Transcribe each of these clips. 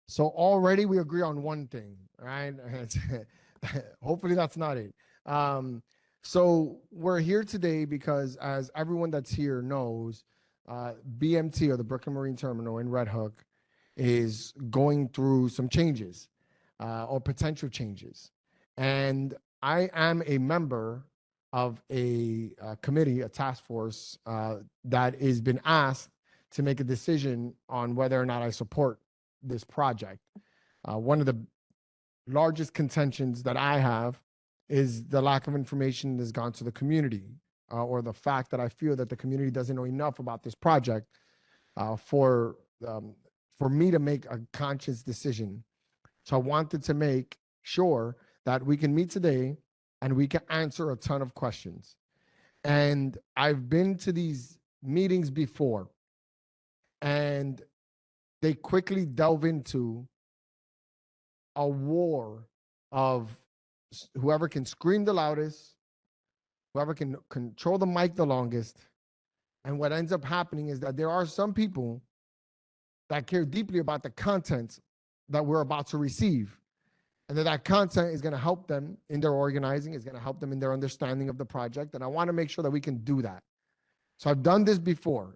So already we agree on one thing, right? Hopefully that's not it. So we're here today because, as everyone that's here knows, BMT, or the Brooklyn Marine Terminal in Red Hook, is going through some changes, or potential changes. And I am a member of a committee, a task force, that has been asked to make a decision on whether or not I support this project. One of the largest contentions that I have is the lack of information that's gone to the community, or the fact that I feel that the community doesn't know enough about this project, for me to make a conscious decision. So I wanted to make sure that we can meet today and we can answer a ton of questions. And I've been to these meetings before, and they quickly delve into a war of whoever can scream the loudest, whoever can control the mic the longest. And what ends up happening is that there are some people that care deeply about the content that we're about to receive, and that content is going to help them in their organizing, is going to help them in their understanding of the project. And I want to make sure that we can do that. So I've done this before,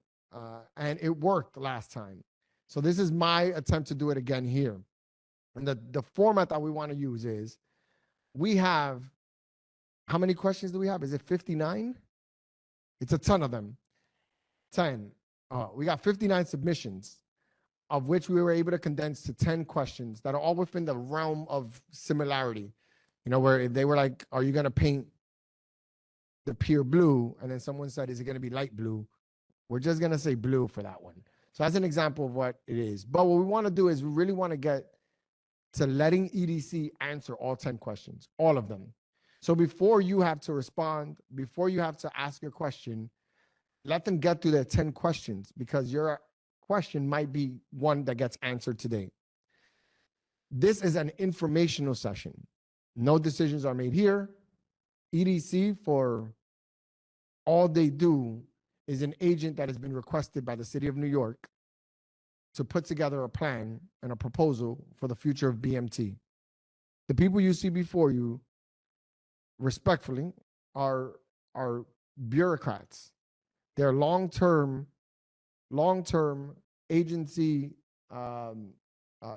and it worked last time. So this is my attempt to do it again here. And the format that we want to use is, we have, how many questions do we have? Is it 59? It's a ton of them. 10. We got 59 submissions, of which we were able to condense to 10 questions that are all within the realm of similarity. You know, where they were like, are you going to paint the pier blue? And then someone said, is it going to be light blue? We're just going to say blue for that one. So that's an example of what it is. But what we want to do is we really want to get to letting EDC answer all 10 questions, all of them. So before you have to respond, before you have to ask your question, let them get through their 10 questions, because your question might be one that gets answered today. This is an informational session. No decisions are made here. EDC, for all they do, is an agent that has been requested by the city of New York to put together a plan and a proposal for the future of BMT. The people you see before you, respectfully, are bureaucrats. They're long-term agency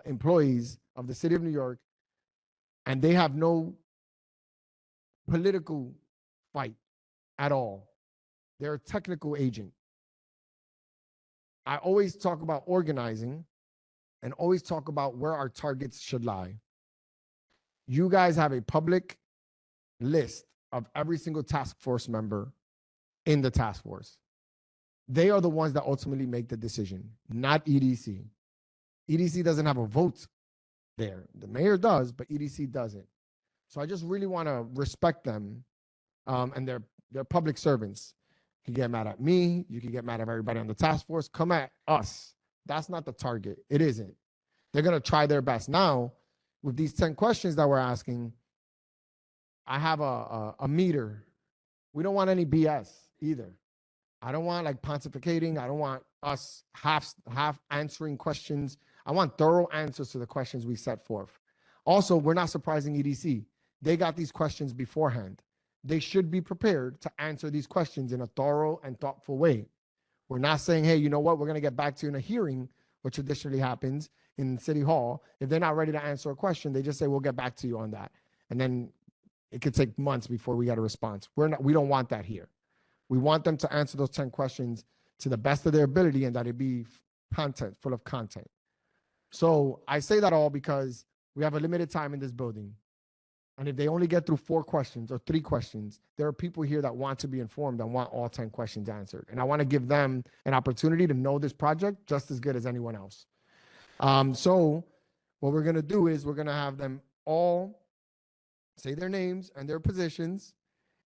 employees of the city of New York, and they have no political fight at all. They're a technical agent. I always talk about organizing and always talk about where our targets should lie. You guys have a public list of every single task force member in the task force. They are the ones that ultimately make the decision, not EDC. EDC doesn't have a vote there. The mayor does, but EDC doesn't. So I just really want to respect them, and they're public servants. You can get mad at me. You can get mad at everybody on the task force. Come at us. That's not the target. It isn't. They're going to try their best. Now, with these 10 questions that we're asking, I have a meter. We don't want any BS either. I don't want like pontificating. I don't want us half answering questions. I want thorough answers to the questions we set forth. Also, we're not surprising EDC. They got these questions beforehand. They should be prepared to answer these questions in a thorough and thoughtful way. We're not saying, hey, you know what, we're going to get back to you in a hearing, what traditionally happens in City Hall. If they're not ready to answer a question, they just say, we'll get back to you on that. And then it could take months before we get a response. We don't want that here. We want them to answer those 10 questions to the best of their ability, and that it be content, full of content. So I say that all because we have a limited time in this building. And if they only get through 4 questions or 3 questions, there are people here that want to be informed and want all 10 questions answered. And I want to give them an opportunity to know this project just as good as anyone else. So what we're going to do is we're going to have them all say their names and their positions,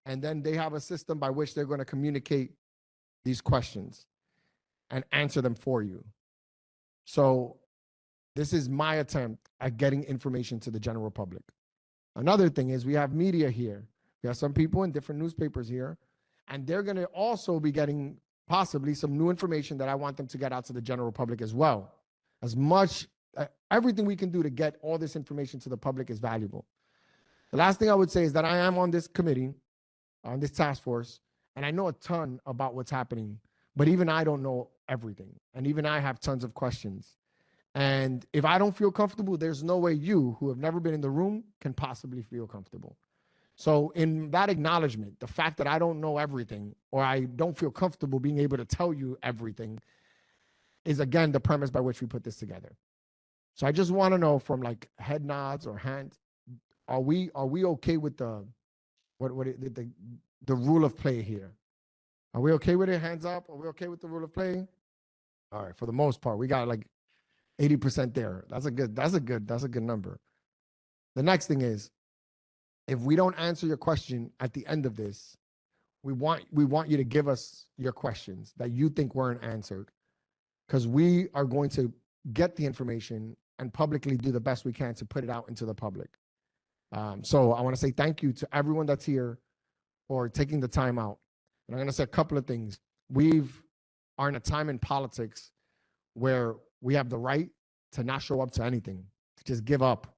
and then they have a system by which they're going to communicate these questions and answer them for you. So this is my attempt at getting information to the general public. Another thing is we have media here. We have some people in different newspapers here, and they're going to also be getting possibly some new information that I want them to get out to the general public as well. As much everything we can do to get all this information to the public is valuable. The last thing I would say is that I am on this committee, on this task force, and I know a ton about what's happening, but even I don't know everything. And even I have tons of questions. And if I don't feel comfortable, there's no way you, who have never been in the room, can possibly feel comfortable. So in that acknowledgement, the fact that I don't know everything or I don't feel comfortable being able to tell you everything is, again, the premise by which we put this together. So I just want to know, from like head nods or hands, are we okay with the rule of play here? Are we okay with it? Hands up. Are we okay with the rule of play? All right. For the most part, we got like 80% there. That's a good number. The next thing is, if we don't answer your question at the end of this, we want you to give us your questions that you think weren't answered, because we are going to get the information and publicly do the best we can to put it out into the public. So I want to say thank you to everyone that's here for taking the time out. And I'm going to say a couple of things. We are in a time in politics where we have the right to not show up to anything, to just give up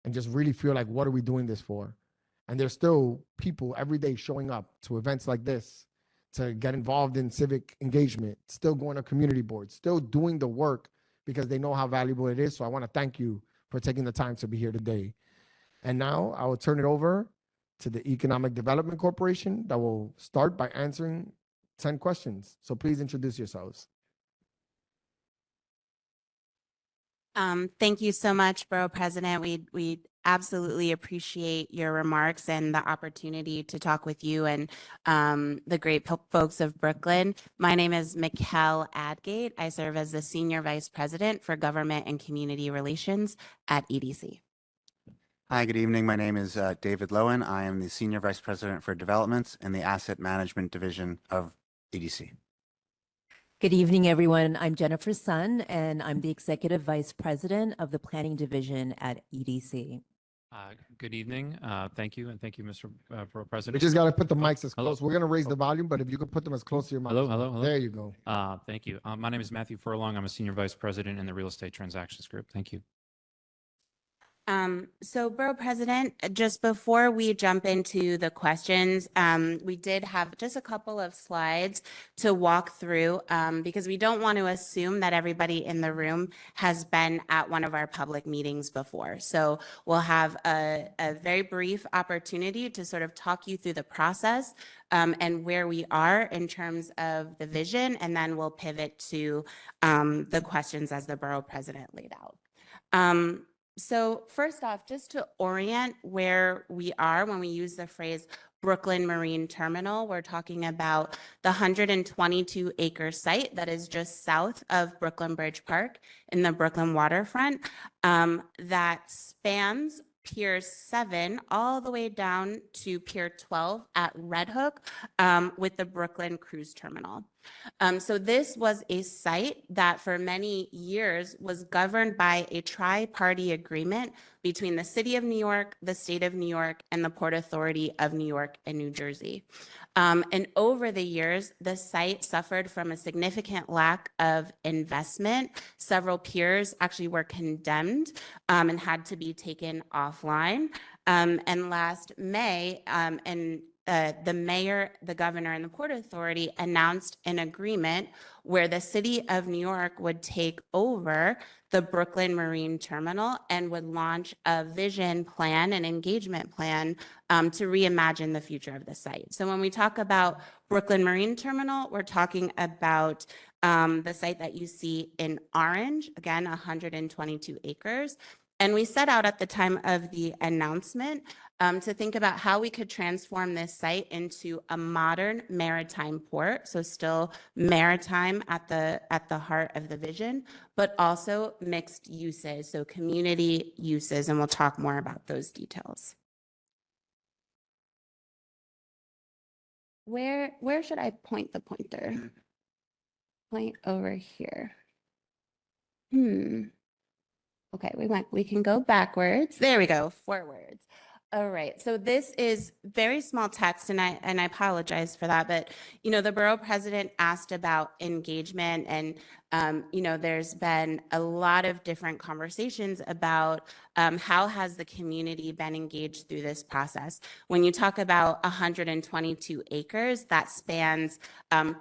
and just really feel like, what are we doing this for? And there's still people every day showing up to events like this, to get involved in civic engagement, still going to community boards, still doing the work because they know how valuable it is. So I want to thank you for taking the time to be here today. And now I will turn it over to the Economic Development Corporation that will start by answering 10 questions. So please introduce yourselves. Thank you so much, Borough President. We absolutely appreciate your remarks and the opportunity to talk with you and the great folks of Brooklyn. My name is Mikkel Adgate. I serve as the Senior Vice President for Government and Community Relations at EDC. Hi, good evening. My name is David Lowen. I am the Senior Vice President for Developments in the Asset Management Division of EDC. Good evening, everyone. I'm Jennifer Sun, and I'm the Executive Vice President of the Planning Division at EDC. Good evening. Thank you, and thank you, Mr. Borough We President. just got to put the mics as Hello. close. We're going to raise the volume, but if you could put them as close to your mouth. Hello. There you go. Thank you. My name is Matthew Furlong. I'm a Senior Vice President in the Real Estate Transactions Group. Thank you. So Borough President, just before we jump into the questions, we did have just a couple of slides to walk through because we don't want to assume that everybody in the room has been at one of our public meetings before. So we'll have a very brief opportunity to sort of talk you through the process and where we are in terms of the vision, and then we'll pivot to the questions as the Borough President laid out. So first off, just to orient where we are when we use the phrase Brooklyn Marine Terminal, we're talking about the 122-acre site that is just south of Brooklyn Bridge Park in the Brooklyn waterfront that spans Pier 7 all the way down to Pier 12 at Red Hook with the Brooklyn Cruise Terminal. So this was a site that for many years was governed by a tri-party agreement between the City of New York, the State of New York, and the Port Authority of New York and New Jersey. And over the years, the site suffered from a significant lack of investment. Several piers actually were condemned and had to be taken offline. And last May, the mayor, the governor, and the Port Authority announced an agreement where the City of New York would take over the Brooklyn Marine Terminal and would launch a vision plan and engagement plan to reimagine the future of the site. So when we talk about Brooklyn Marine Terminal, we're talking about the site that you see in orange, again, 122 acres. And we set out at the time of the announcement to think about how we could transform this site into a modern maritime port. So still maritime at the heart of the vision, but also mixed uses, so community uses, and we'll talk more about those details. Where should I point the pointer? Point over here. Okay, we can go backwards. There we go, forwards. All right, so this is very small text, and I apologize for that, but the borough president asked about engagement, and there's been a lot of different conversations about how has the community been engaged through this process. When you talk about 122 acres, that spans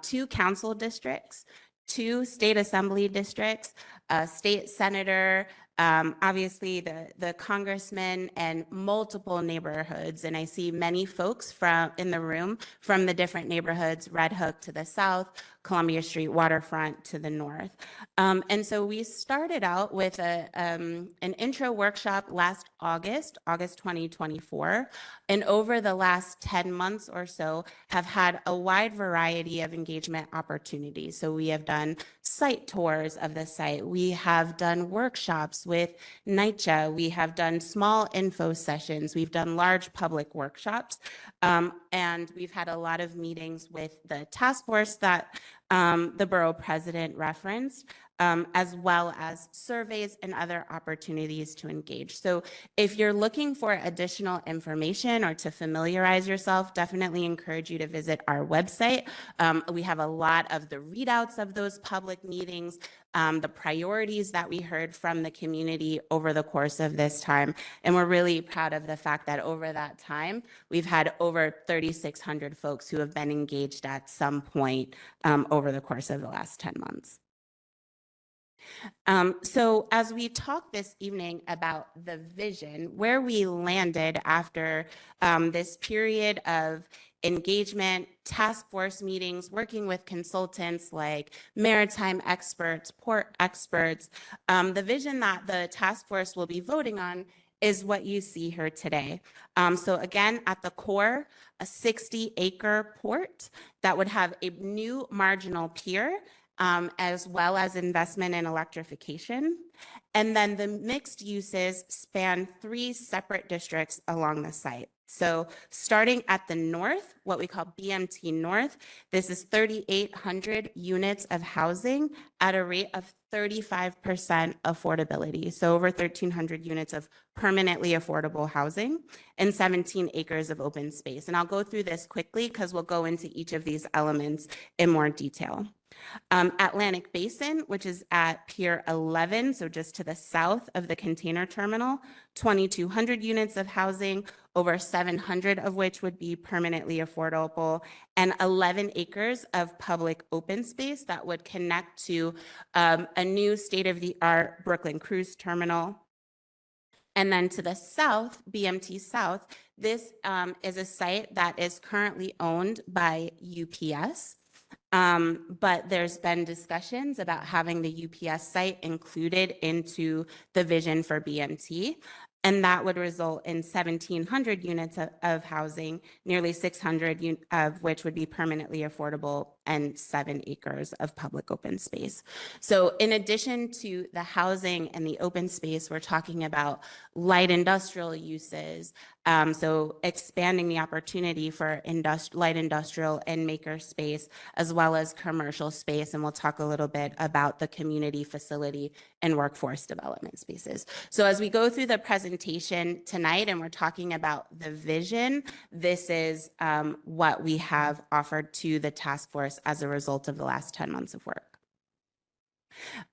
2 council districts, 2 state assembly districts, a state senator, obviously the congressman, and multiple neighborhoods. And I see many folks in the room from the different neighborhoods, Red Hook to the south, Columbia Street waterfront to the north. And so we started out with an intro workshop last August 2024. And over the last 10 months or so have had a wide variety of engagement opportunities. So we have done site tours of the site. We have done workshops with NYCHA. We have done small info sessions. We've done large public workshops. And we've had a lot of meetings with the task force that the borough president referenced, as well as surveys and other opportunities to engage. So if you're looking for additional information or to familiarize yourself, definitely encourage you to visit our website. We have a lot of the readouts of those public meetings, the priorities that we heard from the community over the course of this time. And we're really proud of the fact that over that time, we've had over 3,600 folks who have been engaged at some point over the course of the last 10 months. So as we talk this evening about the vision, where we landed after this period of engagement, task force meetings, working with consultants like maritime experts, port experts, the vision that the task force will be voting on is what you see here today. So again, at the core, a 60-acre port that would have a new marginal pier, as well as investment in electrification. And then the mixed uses span 3 separate districts along the site. So starting at the north, what we call BMT North, this is 3,800 units of housing at a rate of 35% affordability. So over 1,300 units of permanently affordable housing and 17 acres of open space. And I'll go through this quickly because we'll go into each of these elements in more detail. Atlantic Basin, which is at Pier 11, so just to the south of the container terminal, 2,200 units of housing, over 700 of which would be permanently affordable, and 11 acres of public open space that would connect to a new state-of-the-art Brooklyn cruise terminal. And then to the south, BMT South, this is a site that is currently owned by UPS. But there's been discussions about having the UPS site included into the vision for BMT. And that would result in 1,700 units of housing, nearly 600 of which would be permanently affordable, and 7 acres of public open space. So in addition to the housing and the open space, we're talking about light industrial uses. So expanding the opportunity for light industrial and maker space, as well as commercial space. And we'll talk a little bit about the community facility and workforce development spaces. So as we go through the presentation tonight and we're talking about the vision, this is what we have offered to the task force as a result of the last 10 months of work.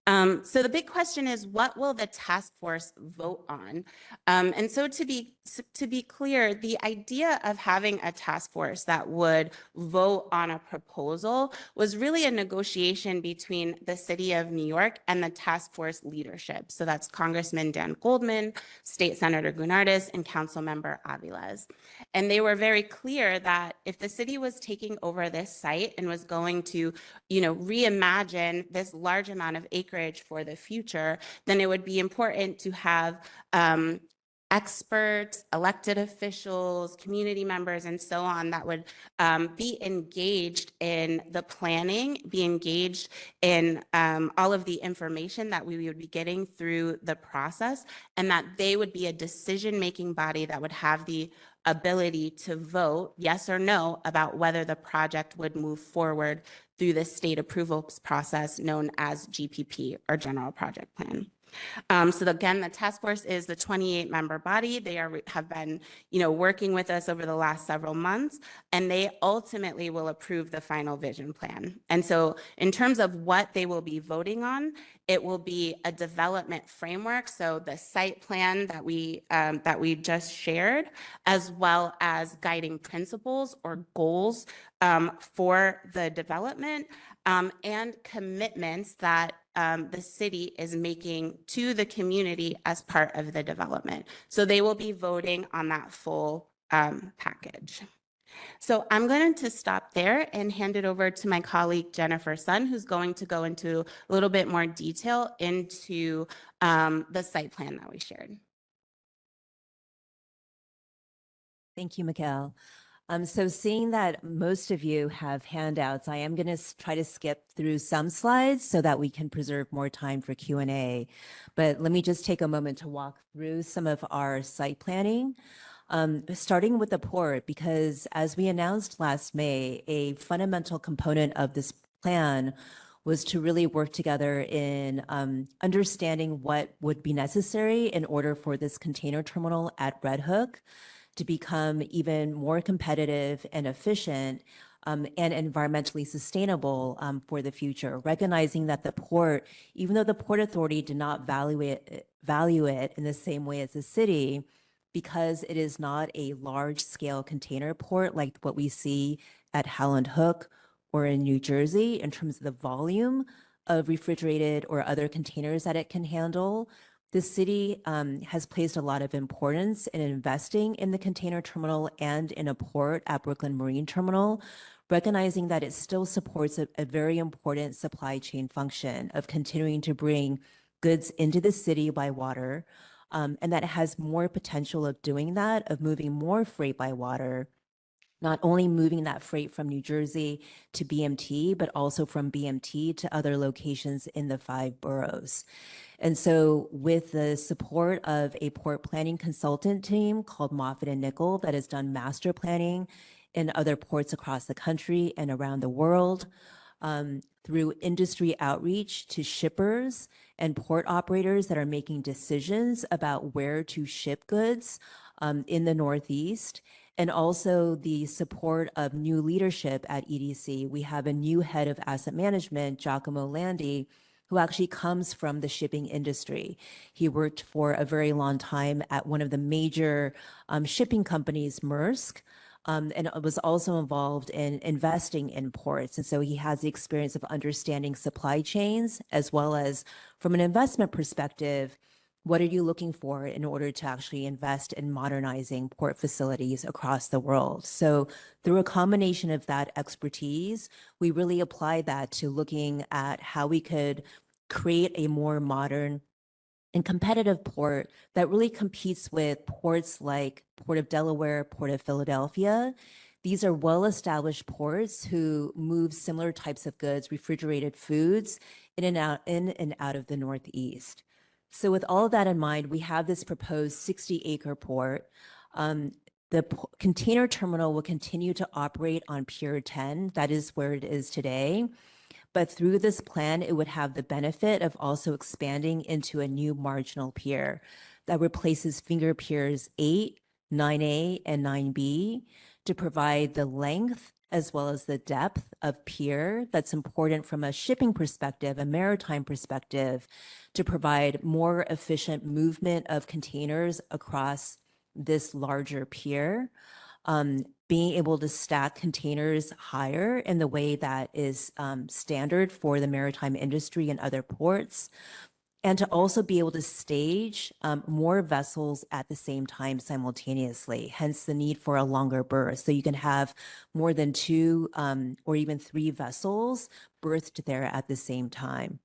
So the big question is, what will the task force vote on? And so to be clear, the idea of having a task force that would vote on a proposal was really a negotiation between the city of New York and the task force leadership. So that's Congressman Dan Goldman, State Senator Gunardis, and Council Member Aviles. And they were very clear that if the city was taking over this site and was going to, reimagine this large amount of acreage for the future, then it would be important to have experts, elected officials, community members, and so on that would be engaged in the planning, be engaged in all of the information that we would be getting through the process, and that they would be a decision-making body that would have the ability to vote yes or no about whether the project would move forward through the state approvals process known as GPP, or General Project Plan. So again, the task force is the 28-member body. They have been, working with us over the last several months, and they ultimately will approve the final vision plan. And so in terms of what they will be voting on, it will be a development framework. So the site plan that we just shared, as well as guiding principles or goals for the development, and commitments that the city is making to the community as part of the development. So they will be voting on that full package. So I'm going to stop there and hand it over to my colleague Jennifer Sun, who's going to go into a little bit more detail into the site plan that we shared. Thank you, Mikkel. So seeing that most of you have handouts, I am going to try to skip through some slides so that we can preserve more time for Q&A. But let me just take a moment to walk through some of our site planning, starting with the port, because as we announced last May, a fundamental component of this plan was to really work together in understanding what would be necessary in order for this container terminal at Red Hook to become even more competitive and efficient and environmentally sustainable for the future, recognizing that the port, even though the Port Authority did not value it in the same way as the city, because it is not a large-scale container port like what we see at Howland Hook or in New Jersey in terms of the volume of refrigerated or other containers that it can handle. The city has placed a lot of importance in investing in the container terminal and in a port at Brooklyn Marine Terminal, recognizing that it still supports a very important supply chain function of continuing to bring goods into the city by water, and that it has more potential of doing that, of moving more freight by water, not only moving that freight from New Jersey to BMT, but also from BMT to other locations in the 5 boroughs. And so with the support of a port planning consultant team called Moffitt and Nickel that has done master planning in other ports across the country and around the world, through industry outreach to shippers and port operators that are making decisions about where to ship goods in the Northeast, and also the support of new leadership at EDC. We have a new head of asset management, Giacomo Landi, who actually comes from the shipping industry. He worked for a very long time at one of the major shipping companies, Maersk, and was also involved in investing in ports. And so he has the experience of understanding supply chains, as well as from an investment perspective, what are you looking for in order to actually invest in modernizing port facilities across the world? So through a combination of that expertise, we really applied that to looking at how we could create a more modern and competitive port that really competes with ports like Port of Delaware, Port of Philadelphia. These are well-established ports who move similar types of goods, refrigerated foods, in and out of the Northeast. So with all of that in mind, we have this proposed 60-acre port. The container terminal will continue to operate on Pier 10. That is where it is today. But through this plan, it would have the benefit of also expanding into a new marginal pier that replaces finger piers 8, 9A, and 9B to provide the length as well as the depth of pier that's important from a shipping perspective, a maritime perspective, to provide more efficient movement of containers across this larger pier. Being able to stack containers higher in the way that is standard for the maritime industry and other ports, and to also be able to stage more vessels at the same time simultaneously, hence the need for a longer berth. So you can have more than 2 or even 3 vessels berthed there at the same time.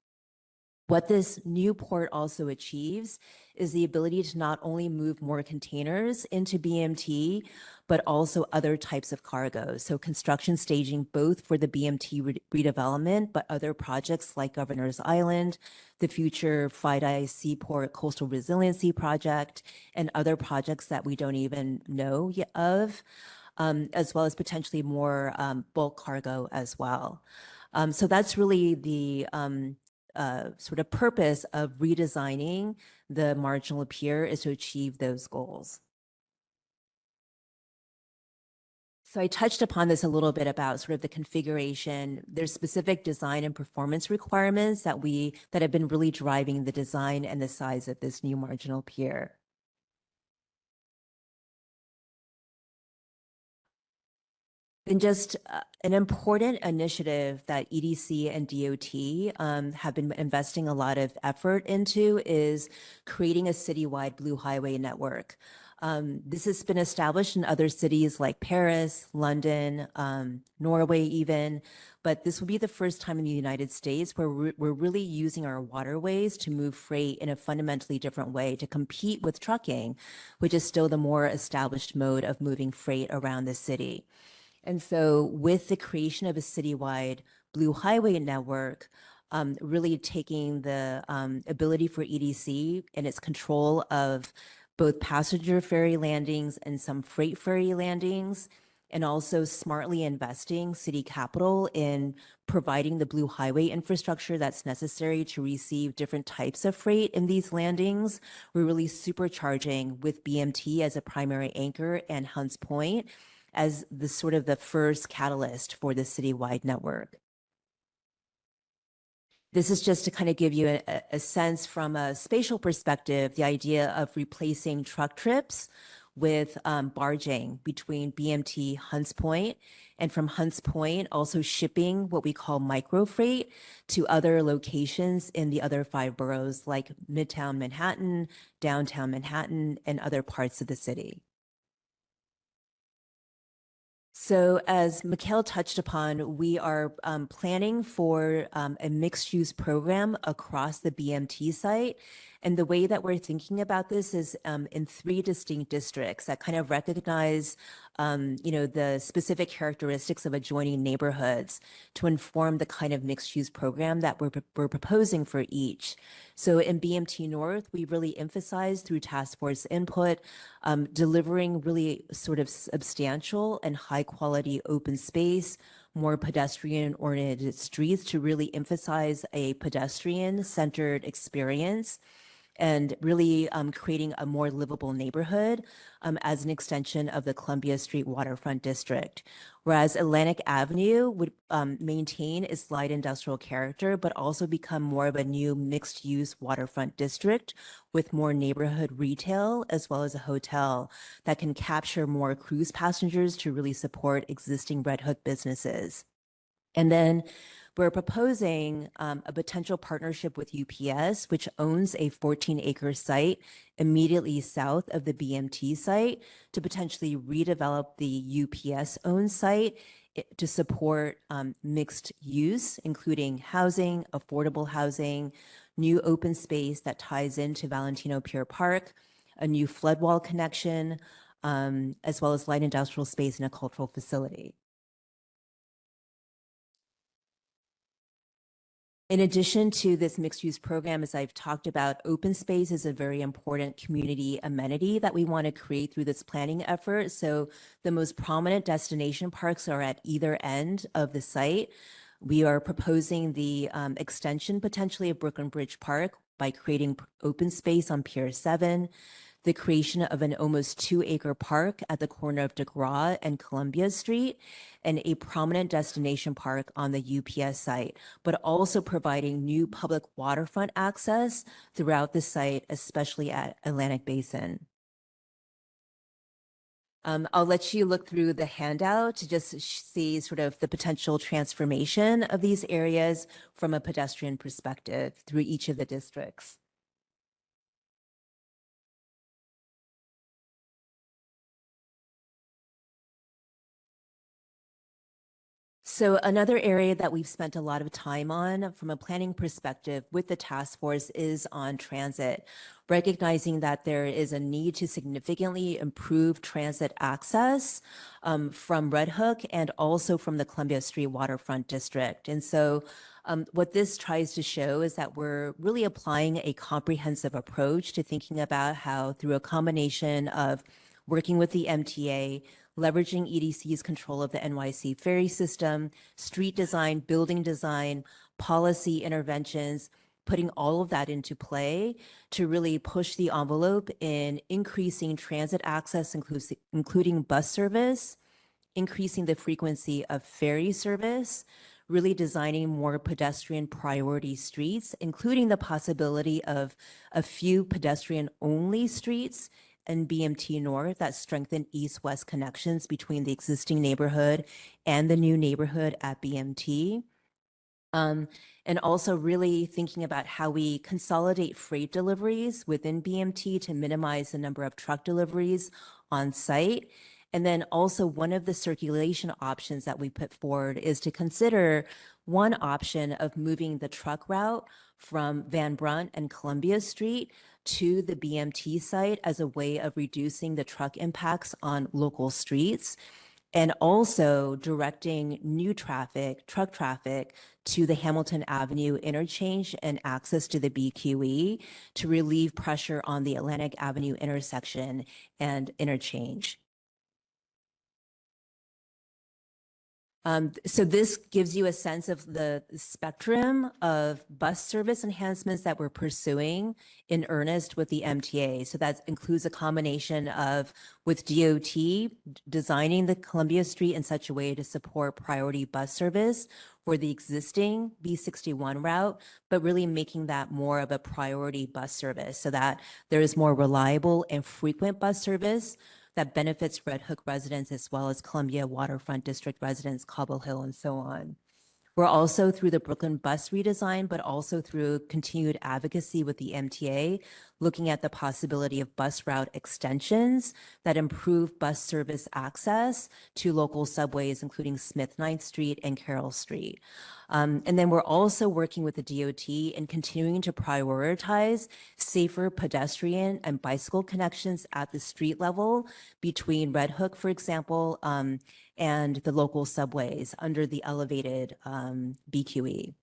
What this new port also achieves is the ability to not only move more containers into BMT, but also other types of cargo. So construction staging both for the BMT redevelopment, but other projects like Governor's Island, the future FIDI Seaport Coastal Resiliency Project, and other projects that we don't even know yet of, as well as potentially more bulk cargo as well. So that's really the sort of purpose of redesigning the marginal pier is to achieve those goals. So I touched upon this a little bit about sort of the configuration. There's specific design and performance requirements that have been really driving the design and the size of this new marginal pier. And just an important initiative that EDC and DOT have been investing a lot of effort into is creating a citywide Blue Highway network. This has been established in other cities like Paris, London, Norway even, but this will be the first time in the United States where we're really using our waterways to move freight in a fundamentally different way to compete with trucking, which is still the more established mode of moving freight around the city. And so with the creation of a citywide Blue Highway network, really taking the ability for EDC and its control of both passenger ferry landings and some freight ferry landings, and also smartly investing city capital in providing the Blue Highway infrastructure that's necessary to receive different types of freight in these landings. We're really supercharging with BMT as a primary anchor and Hunts Point as the sort of the first catalyst for the citywide network. This is just to kind of give you a sense from a spatial perspective, the idea of replacing truck trips with barging between BMT Hunts Point, and from Hunts Point also shipping what we call micro freight to other locations in the other 5 boroughs like Midtown Manhattan, downtown Manhattan, and other parts of the city. So as Mikhail touched upon, we are planning for a mixed-use program across the BMT site. And the way that we're thinking about this is in 3 distinct districts that kind of recognize the specific characteristics of adjoining neighborhoods to inform the kind of mixed-use program that we're proposing for each. So in BMT North, we really emphasize through task force input, delivering really sort of substantial and high quality open space, more pedestrian-oriented streets to really emphasize a pedestrian-centered experience and really creating a more livable neighborhood as an extension of the Columbia Street Waterfront District. Whereas Atlantic Avenue would maintain its light industrial character, but also become more of a new mixed-use waterfront district with more neighborhood retail as well as a hotel that can capture more cruise passengers to really support existing Red Hook businesses. And then we're proposing a potential partnership with UPS, which owns a 14-acre site immediately south of the BMT site, to potentially redevelop the UPS-owned site to support mixed use, including housing, affordable housing, new open space that ties into Valentino Pier Park, a new flood wall connection, as well as light industrial space and a cultural facility. In addition to this mixed-use program, as I've talked about, open space is a very important community amenity that we want to create through this planning effort. So the most prominent destination parks are at either end of the site. We are proposing the extension potentially of Brooklyn Bridge Park by creating open space on Pier 7, the creation of an almost 2-acre park at the corner of DeGraw and Columbia Street, and a prominent destination park on the UPS site, but also providing new public waterfront access throughout the site, especially at Atlantic Basin. I'll let you look through the handout to just see sort of the potential transformation of these areas from a pedestrian perspective through each of the districts. So another area that we've spent a lot of time on from a planning perspective with the task force is on transit, recognizing that there is a need to significantly improve transit access from Red Hook and also from the Columbia Street Waterfront District. And so what this tries to show is that we're really applying a comprehensive approach to thinking about how, through a combination of working with the MTA, leveraging EDC's control of the NYC ferry system, street design, building design, policy interventions, putting all of that into play to really push the envelope in increasing transit access, including bus service, increasing the frequency of ferry service, really designing more pedestrian priority streets, including the possibility of a few pedestrian-only streets in BMT North that strengthen east-west connections between the existing neighborhood and the new neighborhood at BMT. And also really thinking about how we consolidate freight deliveries within BMT to minimize the number of truck deliveries on site. And then also one of the circulation options that we put forward is to consider one option of moving the truck route from Van Brunt and Columbia Street to the BMT site as a way of reducing the truck impacts on local streets, and also directing new traffic, truck traffic, to the Hamilton Avenue interchange and access to the BQE to relieve pressure on the Atlantic Avenue intersection and interchange. So this gives you a sense of the spectrum of bus service enhancements that we're pursuing in earnest with the MTA. So that includes a combination of, with DOT, designing the Columbia Street in such a way to support priority bus service for the existing B61 route, but really making that more of a priority bus service so that there is more reliable and frequent bus service that benefits Red Hook residents as well as Columbia Waterfront District residents, Cobble Hill, and so on. We're also through the Brooklyn bus redesign, but also through continued advocacy with the MTA, looking at the possibility of bus route extensions that improve bus service access to local subways, including Smith 9th Street and Carroll Street. And then we're also working with the DOT and continuing to prioritize safer pedestrian and bicycle connections at the street level between Red Hook, for example, and the local subways under the elevated BQE.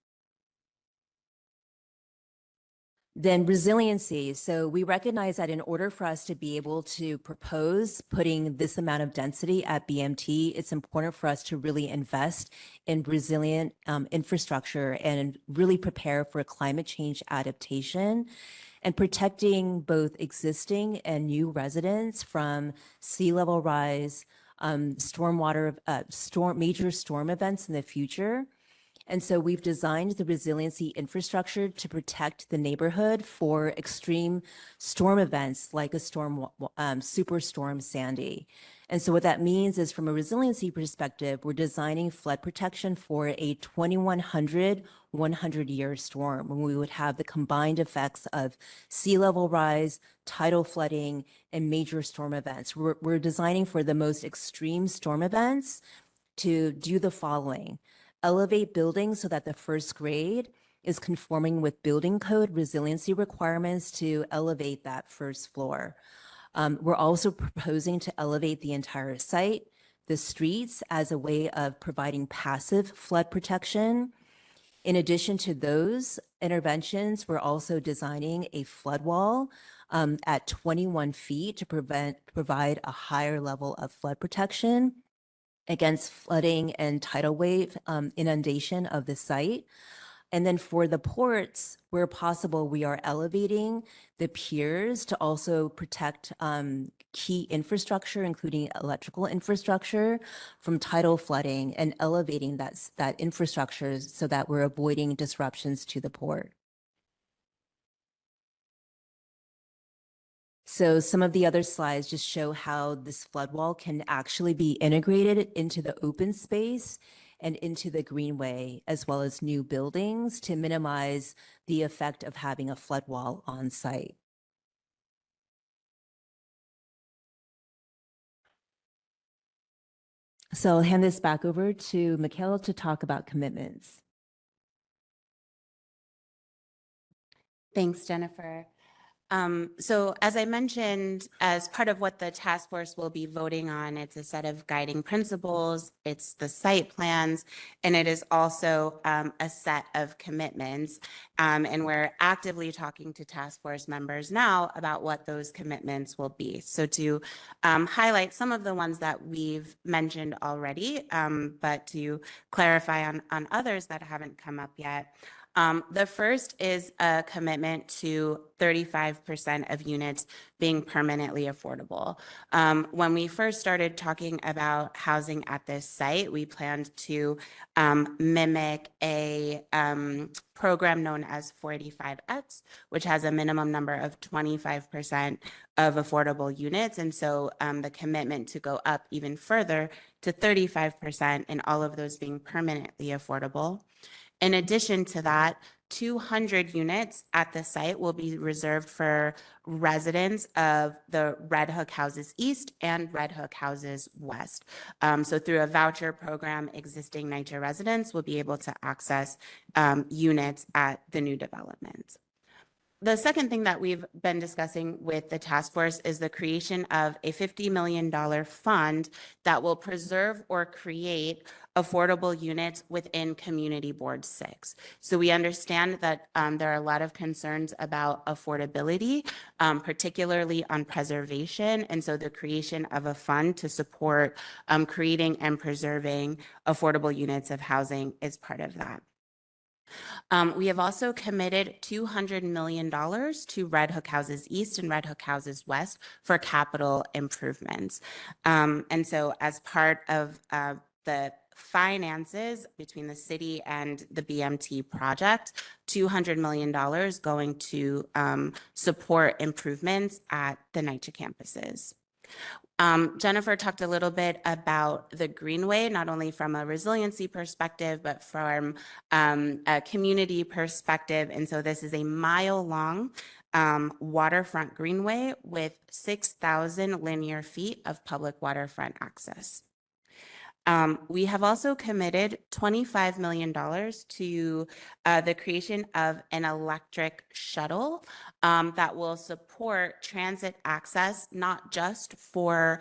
Then resiliency. So we recognize that in order for us to be able to propose putting this amount of density at BMT, it's important for us to really invest in resilient infrastructure and really prepare for climate change adaptation and protecting both existing and new residents from sea level rise, major storm events in the future. And so we've designed the resiliency infrastructure to protect the neighborhood for extreme storm events like a superstorm Sandy. And so what that means is, from a resiliency perspective, we're designing flood protection for a 2100 100-year storm, when we would have the combined effects of sea level rise, tidal flooding, and major storm events. We're designing for the most extreme storm events to do the following: elevate buildings so that the first grade is conforming with building code resiliency requirements to elevate that first floor. We're also proposing to elevate the entire site, the streets, as a way of providing passive flood protection. In addition to those interventions, we're also designing a flood wall at 21 feet to provide a higher level of flood protection against flooding and tidal wave inundation of the site. And then for the ports, where possible, we are elevating the piers to also protect key infrastructure, including electrical infrastructure, from tidal flooding, and elevating that infrastructure so that we're avoiding disruptions to the port. So some of the other slides just show how this flood wall can actually be integrated into the open space and into the greenway, as well as new buildings, to minimize the effect of having a flood wall on site. So I'll hand this back over to Mikhail to talk about commitments. Thanks, Jennifer. So as I mentioned, as part of what the task force will be voting on, it's a set of guiding principles, it's the site plans, and it is also a set of commitments. And we're actively talking to task force members now about what those commitments will be. So to highlight some of the ones that we've mentioned already, but to clarify on others that haven't come up yet. The first is a commitment to 35% of units being permanently affordable. When we first started talking about housing at this site, we planned to mimic a program known as 485X, which has a minimum number of 25% of affordable units. And so the commitment to go up even further to 35% and all of those being permanently affordable. In addition to that, 200 units at the site will be reserved for residents of the Red Hook Houses East and Red Hook Houses West. So through a voucher program, existing NYCHA residents will be able to access units at the new development. The second thing that we've been discussing with the task force is the creation of a $50 million fund that will preserve or create affordable units within Community Board 6. So we understand that there are a lot of concerns about affordability, particularly on preservation. And so the creation of a fund to support creating and preserving affordable units of housing is part of that. We have also committed $200 million to Red Hook Houses East and Red Hook Houses West for capital improvements. And so as part of the finances between the city and the BMT project, $200 million going to support improvements at the NYCHA campuses. Jennifer talked a little bit about the Greenway, not only from a resiliency perspective, but from a community perspective. And so this is a mile-long waterfront Greenway with 6,000 linear feet of public waterfront access. We have also committed $25 million to the creation of an electric shuttle that will support transit access, not just for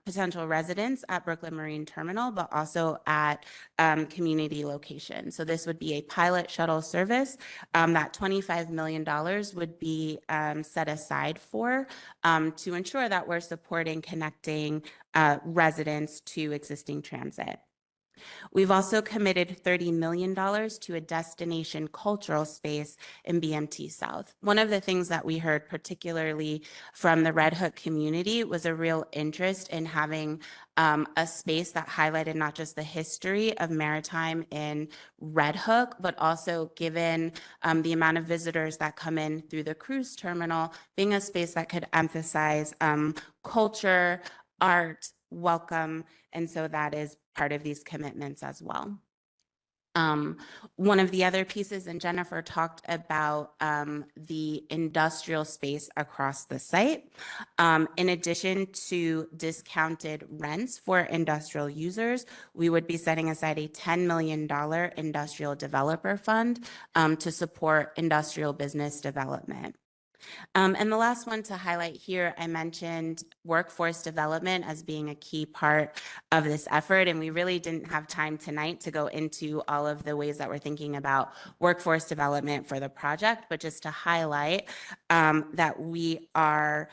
potential residents at Brooklyn Marine Terminal, but also at community locations. So this would be a pilot shuttle service. That $25 million would be set aside for to ensure that we're supporting connecting residents to existing transit. We've also committed $30 million to a destination cultural space in BMT South. One of the things that we heard particularly from the Red Hook community was a real interest in having a space that highlighted not just the history of maritime in Red Hook, but also given the amount of visitors that come in through the cruise terminal, being a space that could emphasize culture, art, welcome. And so that is part of these commitments as well. One of the other pieces, and Jennifer talked about the industrial space across the site. In addition to discounted rents for industrial users, we would be setting aside a $10 million industrial developer fund to support industrial business development. And the last one to highlight here, I mentioned workforce development as being a key part of this effort. And we really didn't have time tonight to go into all of the ways that we're thinking about workforce development for the project, but just to highlight that we are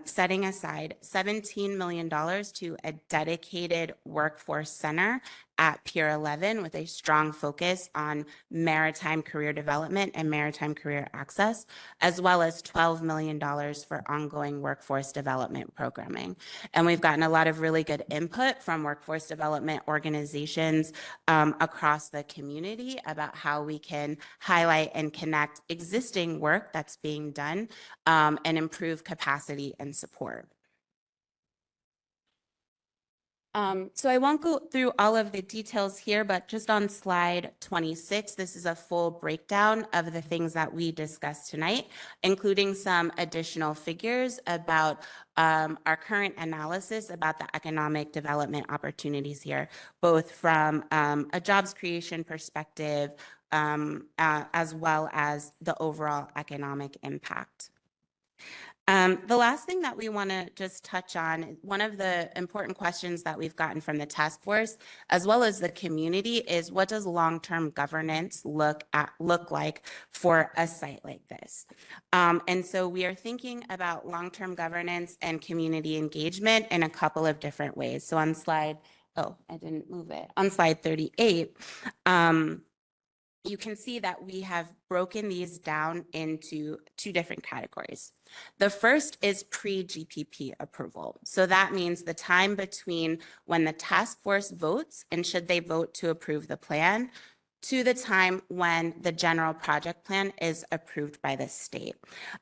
setting aside $17 million to a dedicated workforce center at Pier 11 with a strong focus on maritime career development and maritime career access, as well as $12 million for ongoing workforce development programming. And we've gotten a lot of really good input from workforce development organizations across the community about how we can highlight and connect existing work that's being done and improve capacity and support. So I won't go through all of the details here, but just on slide 26, this is a full breakdown of the things that we discussed tonight, including some additional figures about our current analysis about the economic development opportunities here, both from a jobs creation perspective, as well as the overall economic impact. The last thing that we want to just touch on, one of the important questions that we've gotten from the task force, as well as the community, is what does long-term governance look like for a site like this? And so we are thinking about long-term governance and community engagement in a couple of different ways. So on slide, oh, I didn't move it. On slide 38, you can see that we have broken these down into two different categories. The first is pre-GPP approval. So that means the time between when the task force votes and should they vote to approve the plan to the time when the general project plan is approved by the state.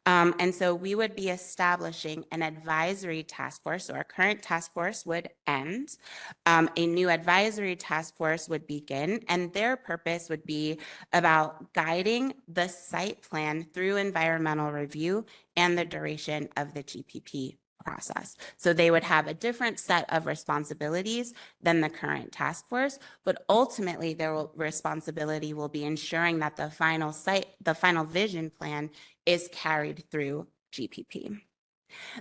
And so we would be establishing an advisory task force. So our current task force would end. A new advisory task force would begin, and their purpose would be about guiding the site plan through environmental review and the duration of the GPP process. So they would have a different set of responsibilities than the current task force, but ultimately their responsibility will be ensuring that the final vision plan is carried through GPP.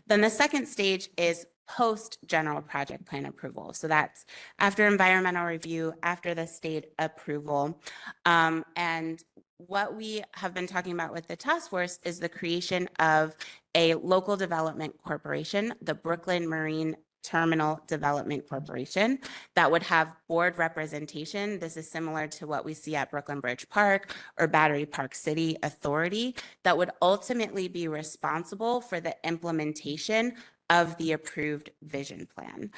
Then the second stage is post general project plan approval. So that's after environmental review, after the state approval. And what we have been talking about with the task force is the creation of a local development corporation, the Brooklyn Marine Terminal Development Corporation, that would have board representation. This is similar to what we see at Brooklyn Bridge Park or Battery Park City Authority, that would ultimately be responsible for the implementation of the approved vision plan.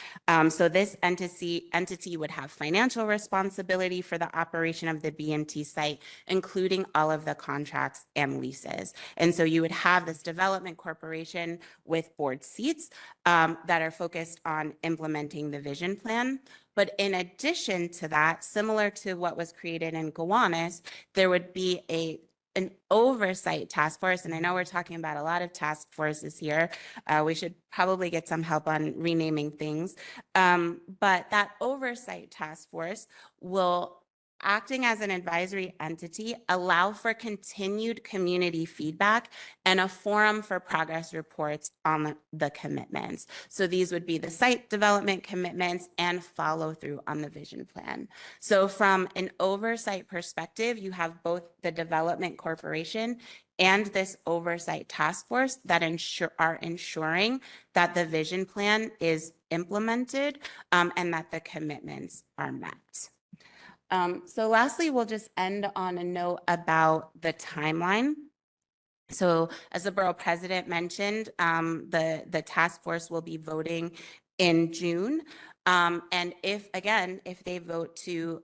So this entity would have financial responsibility for the operation of the BMT site, including all of the contracts and leases. And so you would have this development corporation with board seats that are focused on implementing the vision plan. But in addition to that, similar to what was created in Gowanus, there would be an oversight task force. And I know we're talking about a lot of task forces here. We should probably get some help on renaming things. But that oversight task force will, acting as an advisory entity, allow for continued community feedback and a forum for progress reports on the commitments. So these would be the site development commitments and follow through on the vision plan. So from an oversight perspective, you have both the development corporation and this oversight task force that are ensuring that the vision plan is implemented and that the commitments are met. So lastly, we'll just end on a note about the timeline. So as the borough president mentioned, the task force will be voting in June. And if they vote to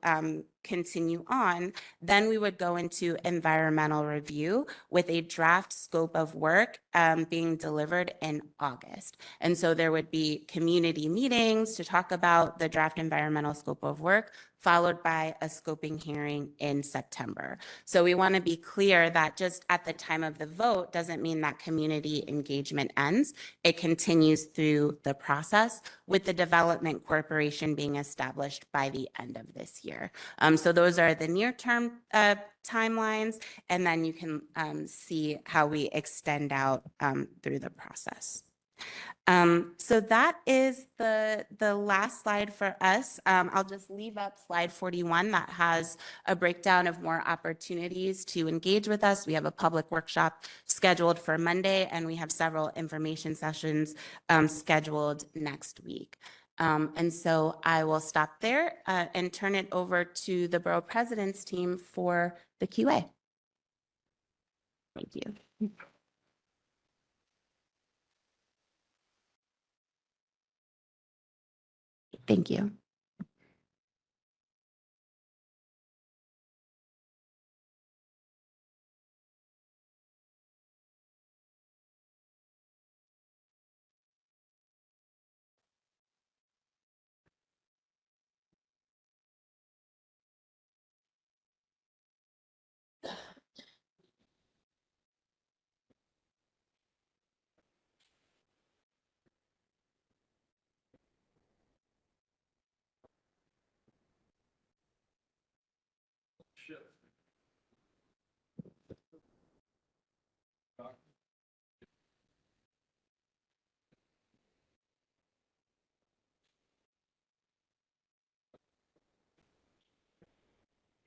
continue on, then we would go into environmental review with a draft scope of work being delivered in August. And so there would be community meetings to talk about the draft environmental scope of work, followed by a scoping hearing in September. So we want to be clear that just at the time of the vote doesn't mean that community engagement ends. It continues through the process, with the development corporation being established by the end of this year. So those are the near-term timelines, and then you can see how we extend out through the process. So that is the last slide for us. I'll just leave up slide 41 that has a breakdown of more opportunities to engage with us. We have a public workshop scheduled for Monday, and we have several information sessions scheduled next week. And so I will stop there and turn it over to the borough president's team for the QA. Thank you. Thank you.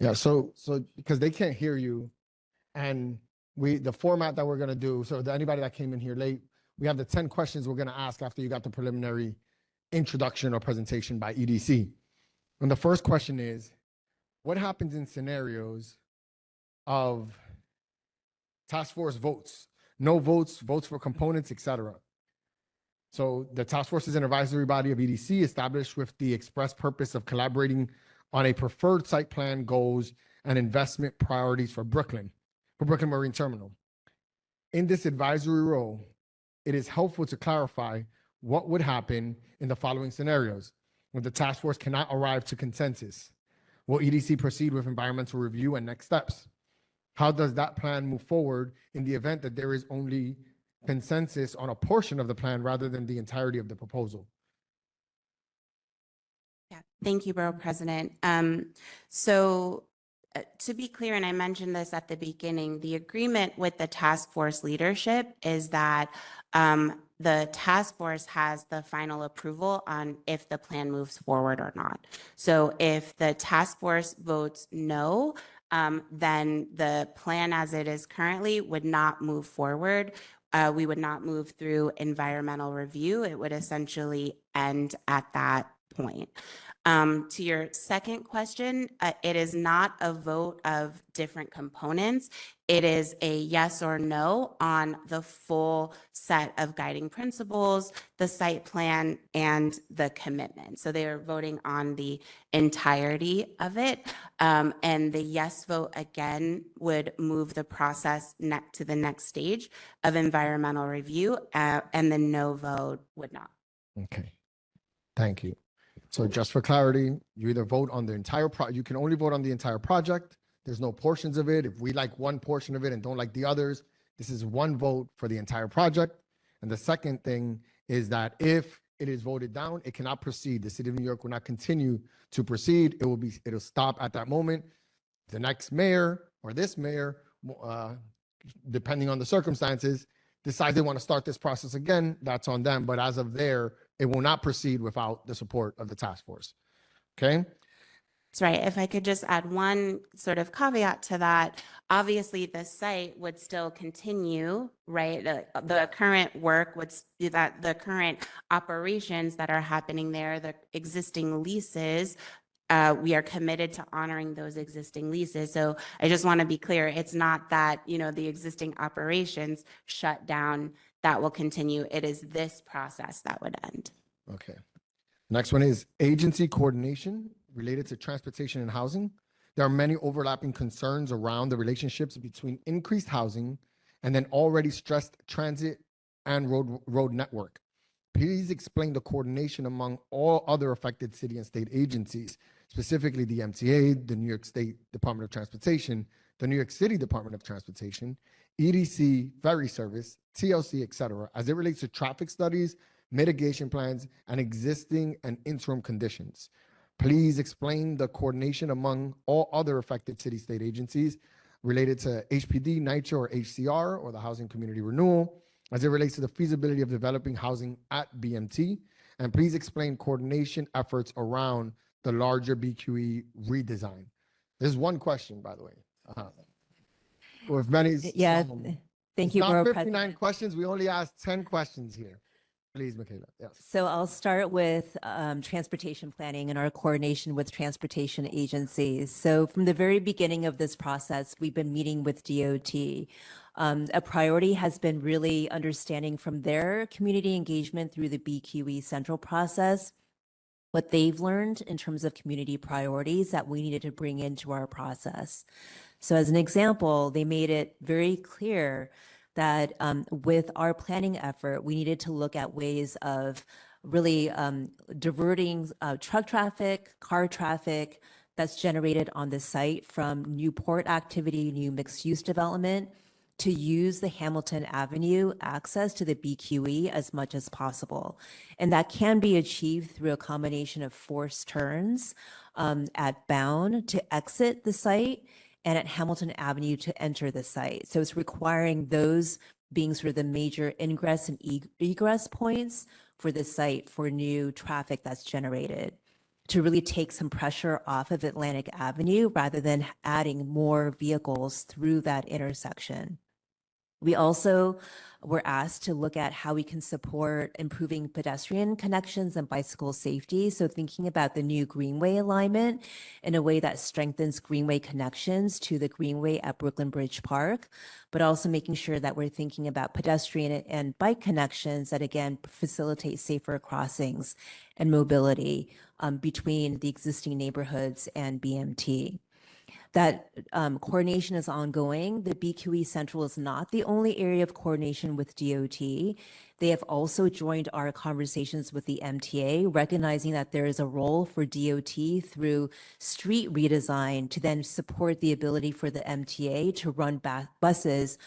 Yeah, so because they can't hear you, and the format that we're gonna do, so anybody that came in here late, we have the 10 questions we're gonna ask after you got the preliminary introduction or presentation by EDC. And the first question is, what happens in scenarios of task force votes, no votes, votes for components, etc. So the task force is an advisory body of EDC established with the express purpose of collaborating on a preferred site plan, goals, and investment priorities for Brooklyn Marine Terminal. In this advisory role, it is helpful to clarify what would happen in the following scenarios when the task force cannot arrive to consensus. Will EDC proceed with environmental review and next steps? How does that plan move forward in the event that there is only consensus on a portion of the plan rather than the entirety of the proposal? Yeah, thank you, Borough President. To be clear, and I mentioned this at the beginning, the agreement with the task force leadership is that the task force has the final approval on if the plan moves forward or not. So if the task force votes no, then the plan as it is currently would not move forward. We would not move through environmental review. It would essentially end at that point. To your second question, it is not a vote of different components. It is a yes or no on the full set of guiding principles, the site plan, and the commitment. So they are voting on the entirety of it. And the yes vote, again, would move the process to the next stage of environmental review, and the no vote would not. Okay, thank you. So just for clarity, you either vote on the entire you can only vote on the entire project. There's no portions of it. If we like one portion of it and don't like the others, this is one vote for the entire project. And the second thing is that if it is voted down, it cannot proceed. The city of New York will not continue to proceed. It'll stop at that moment. The next mayor or this mayor, depending on the circumstances, decides they want to start this process again, that's on them. But as of there, it will not proceed without the support of the task force. Okay? That's right. If I could just add one sort of caveat to that, obviously the site would still continue, right? The current work would that the current operations that are happening there, the existing leases, we are committed to honoring those existing leases. So I just want to be clear, it's not that, the existing operations shut down, that will continue. It is this process that would end. Okay. Next one is agency coordination related to transportation and housing. There are many overlapping concerns around the relationships between increased housing and then already stressed transit and road network. Please explain the coordination among all other affected city and state agencies, specifically the MTA, the New York State Department of Transportation, the New York City Department of Transportation, EDC, Ferry Service, TLC, etc., as it relates to traffic studies, mitigation plans, and existing and interim conditions. Please explain the coordination among all other affected city-state agencies related to HPD, NYCHA, or HCR, or the Housing Community Renewal, as it relates to the feasibility of developing housing at BMT. And please explain coordination efforts around the larger BQE redesign. There's one question, by the way. With many, Yeah, thank you, Borough 59 President. questions. We only asked 10 questions here. Please, Michaela. Yes. So I'll start with transportation planning and our coordination with transportation agencies. So from the very beginning of this process, we've been meeting with DOT. A priority has been really understanding from their community engagement through the BQE central process what they've learned in terms of community priorities that we needed to bring into our process. So as an example, they made it very clear that with our planning effort, we needed to look at ways of really diverting truck traffic, car traffic that's generated on the site from new port activity, new mixed-use development, to use the Hamilton Avenue access to the BQE as much as possible. And that can be achieved through a combination of forced turns at Bound to exit the site and at Hamilton Avenue to enter the site. So it's requiring those being sort of the major ingress and egress points for the site for new traffic that's generated to really take some pressure off of Atlantic Avenue rather than adding more vehicles through that intersection. We also were asked to look at how we can support improving pedestrian connections and bicycle safety. So thinking about the new Greenway alignment in a way that strengthens Greenway connections to the Greenway at Brooklyn Bridge Park, but also making sure that we're thinking about pedestrian and bike connections that again facilitate safer crossings and mobility between the existing neighborhoods and BMT. That coordination is ongoing. The BQE Central is not the only area of coordination with DOT. They have also joined our conversations with the MTA, recognizing that there is a role for DOT through street redesign to then support the ability for the MTA to run buses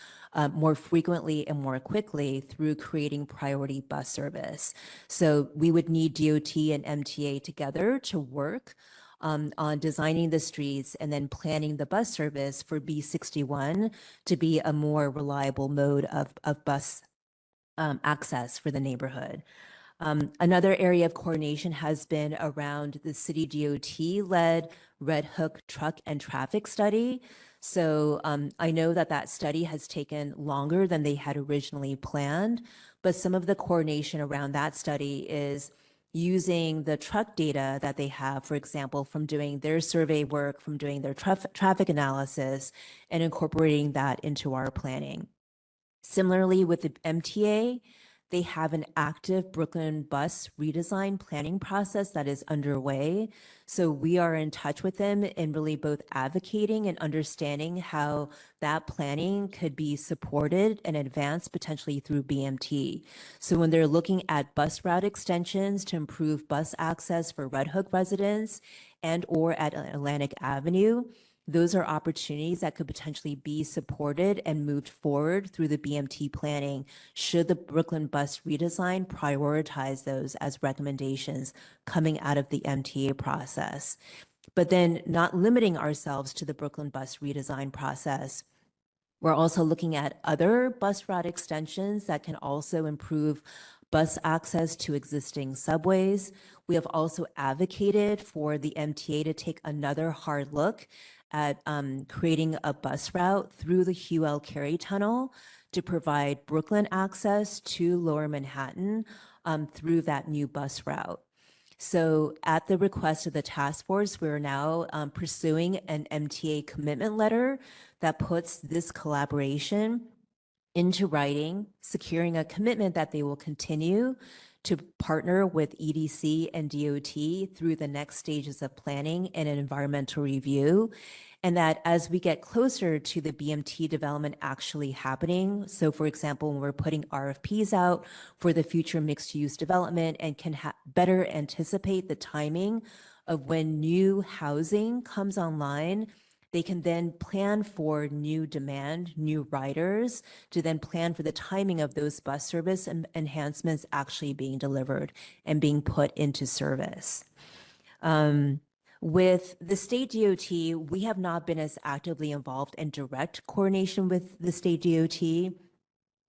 more frequently and more quickly through creating priority bus service. So we would need DOT and MTA together to work on designing the streets and then planning the bus service for B61 to be a more reliable mode of bus access for the neighborhood. Another area of coordination has been around the city DOT-led Red Hook truck and traffic study. So I know that that study has taken longer than they had originally planned, but some of the coordination around that study is using the truck data that they have, for example, from doing their survey work, from doing their traffic analysis, and incorporating that into our planning. Similarly, with the MTA, they have an active Brooklyn bus redesign planning process that is underway. So we are in touch with them and really both advocating and understanding how that planning could be supported and advanced potentially through BMT. So when they're looking at bus route extensions to improve bus access for Red Hook residents and or at Atlantic Avenue, those are opportunities that could potentially be supported and moved forward through the BMT planning should the Brooklyn bus redesign prioritize those as recommendations coming out of the MTA process. But then not limiting ourselves to the Brooklyn bus redesign process, we're also looking at other bus route extensions that can also improve bus access to existing subways. We have also advocated for the MTA to take another hard look at creating a bus route through the Hugh L. Carey Tunnel to provide Brooklyn access to Lower Manhattan through that new bus route. So at the request of the task force, we're now pursuing an MTA commitment letter that puts this collaboration into writing, securing a commitment that they will continue to partner with EDC and DOT through the next stages of planning and an environmental review. And that as we get closer to the BMT development actually happening, so for example, when we're putting RFPs out for the future mixed use development and can better anticipate the timing of when new housing comes online, they can then plan for new demand, new riders, to then plan for the timing of those bus service enhancements actually being delivered and being put into service. With the state DOT, we have not been as actively involved in direct coordination with the state DOT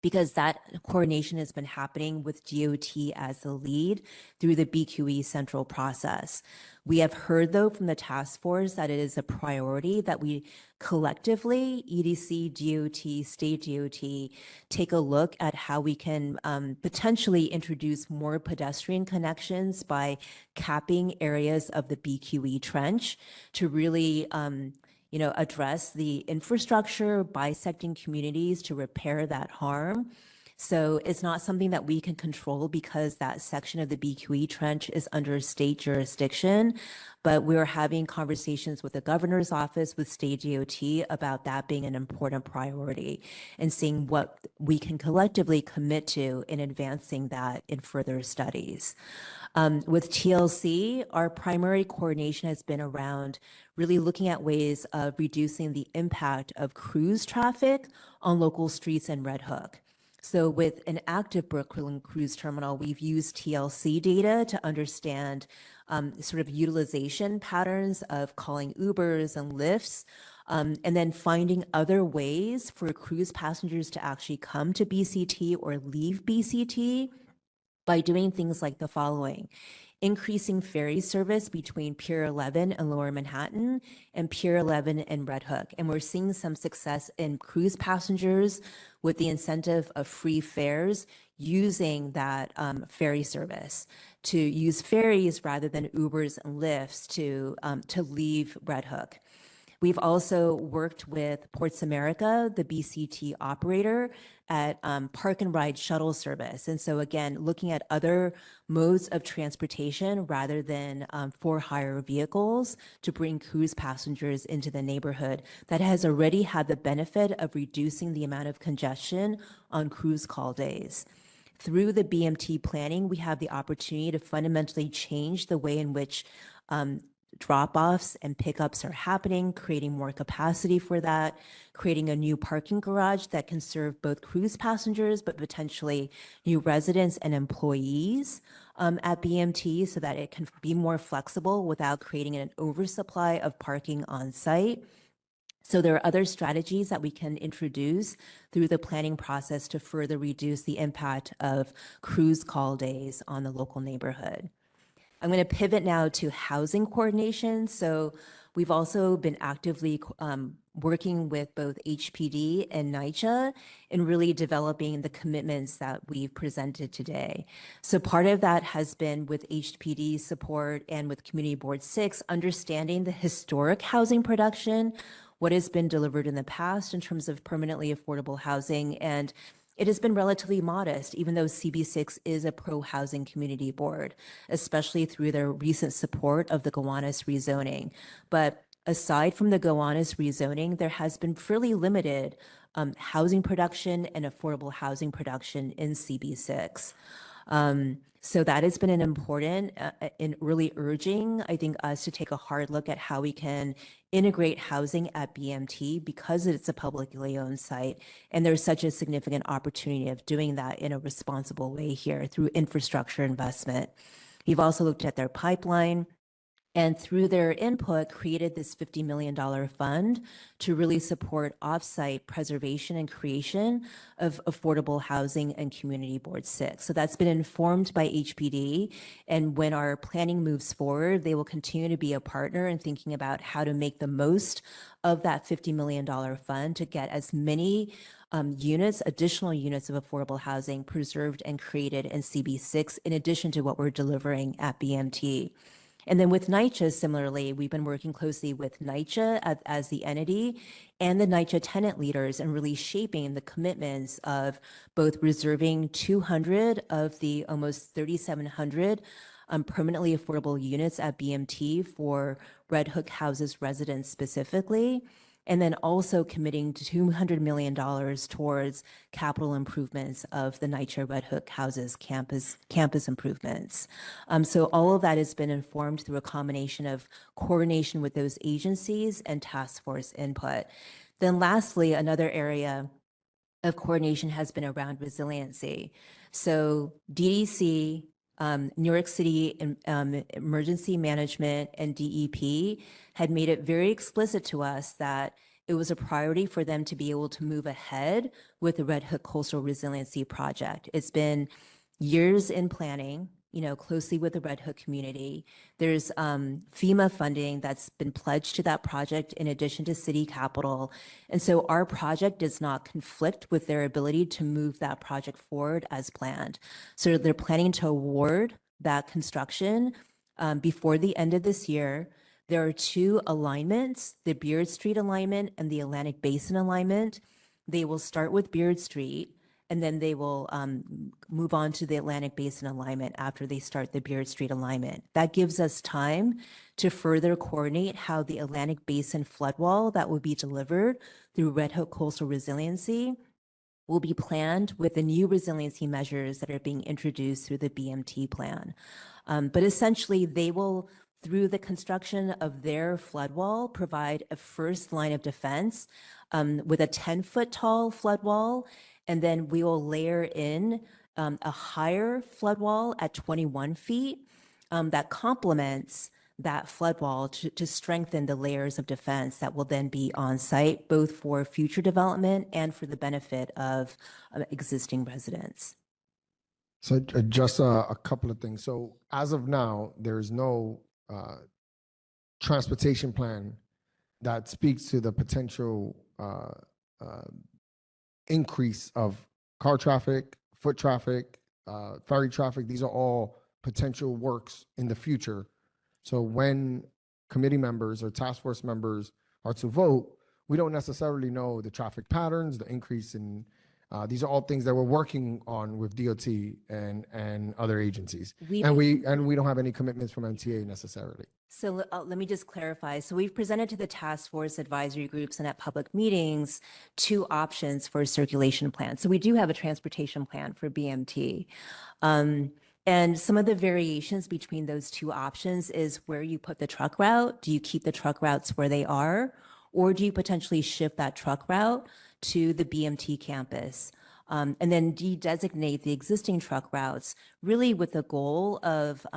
because that coordination has been happening with DOT as the lead through the BQE central process. We have heard, though, from the task force that it is a priority that we collectively, EDC, DOT, state DOT, take a look at how we can potentially introduce more pedestrian connections by capping areas of the BQE trench to really address the infrastructure, bisecting communities to repair that harm. So it's not something that we can control because that section of the BQE trench is under state jurisdiction, but we're having conversations with the governor's office, with state DOT about that being an important priority and seeing what we can collectively commit to in advancing that in further studies. With TLC, our primary coordination has been around really looking at ways of reducing the impact of cruise traffic on local streets in Red Hook. So with an active Brooklyn cruise terminal, we've used TLC data to understand sort of utilization patterns of calling Ubers and Lyfts, and then finding other ways for cruise passengers to actually come to BCT or leave BCT by doing things like the following: increasing ferry service between Pier 11 and Lower Manhattan and Pier 11 and Red Hook. And we're seeing some success in cruise passengers with the incentive of free fares using that ferry service, to use ferries rather than Ubers and Lyfts to leave Red Hook. We've also worked with Ports America, the BCT operator, at park and ride shuttle service. And so again, looking at other modes of transportation rather than for hire vehicles to bring cruise passengers into the neighborhood, that has already had the benefit of reducing the amount of congestion on cruise call days. Through the BMT planning, we have the opportunity to fundamentally change the way in which drop-offs and pickups are happening, creating more capacity for that, creating a new parking garage that can serve both cruise passengers, but potentially new residents and employees at BMT, so that it can be more flexible without creating an oversupply of parking on site. So there are other strategies that we can introduce through the planning process to further reduce the impact of cruise call days on the local neighborhood. I'm going to pivot now to housing coordination. So we've also been actively working with both HPD and NYCHA in really developing the commitments that we've presented today. So part of that has been with HPD support and with Community Board 6, understanding the historic housing production, what has been delivered in the past in terms of permanently affordable housing, and it has been relatively modest, even though CB6 is a pro-housing community board, especially through their recent support of the Gowanus rezoning. But aside from the Gowanus rezoning, there has been fairly limited housing production and affordable housing production in CB6. So that has been an important in really urging, I think, us to take a hard look at how we can integrate housing at BMT because it's a publicly owned site. And there's such a significant opportunity of doing that in a responsible way here through infrastructure investment. We've also looked at their pipeline, and through their input, created this $50 million fund to really support offsite preservation and creation of affordable housing and Community Board 6. So that's been informed by HPD. And when our planning moves forward, they will continue to be a partner in thinking about how to make the most of that $50 million fund to get as many additional units of affordable housing preserved and created in CB6, in addition to what we're delivering at BMT. And then with NYCHA, similarly, we've been working closely with NYCHA as the entity and the NYCHA tenant leaders and really shaping the commitments of both reserving 200 of the almost 3,700 permanently affordable units at BMT for Red Hook Houses residents specifically, and then also committing to $200 million towards capital improvements of the NYCHA Red Hook Houses campus improvements. So all of that has been informed through a combination of coordination with those agencies and task force input. Then lastly, another area of coordination has been around resiliency. So DDC, New York City Emergency Management, and DEP had made it very explicit to us that it was a priority for them to be able to move ahead with the Red Hook Coastal Resiliency Project. It's been years in planning, closely with the Red Hook community. There's FEMA funding that's been pledged to that project in addition to city capital. And so our project does not conflict with their ability to move that project forward as planned. So they're planning to award that construction before the end of this year. There are two alignments, the Beard Street alignment and the Atlantic Basin alignment. They will start with Beard Street, and then they will move on to the Atlantic Basin alignment after they start the Beard Street alignment. That gives us time to further coordinate how the Atlantic Basin flood wall that will be delivered through Red Hook Coastal Resiliency will be planned with the new resiliency measures that are being introduced through the BMT plan. But essentially, they will, through the construction of their flood wall, provide a first line of defense with a 10-foot tall flood wall. And then we will layer in a higher flood wall at 21 feet that complements that flood wall to strengthen the layers of defense that will then be on site, both for future development and for the benefit of existing residents. So just a couple of things. So as of now, there's no transportation plan that speaks to the potential uh, increase of car traffic, foot traffic, ferry traffic. These are all potential works in the future. So when committee members or task force members are to vote, we don't necessarily know the traffic patterns, the increase in, these are all things that we're working on with DOT and other agencies. We And we don't have any commitments from MTA necessarily. So let me just clarify. So we've presented to the task force advisory groups and at public meetings 2 options for a circulation plan. So we do have a transportation plan for BMT. And some of the variations between those 2 options is where you put the truck route. Do you keep the truck routes where they are? Or do you potentially shift that truck route to the BMT campus? And then de-designate the existing truck routes, really with the goal of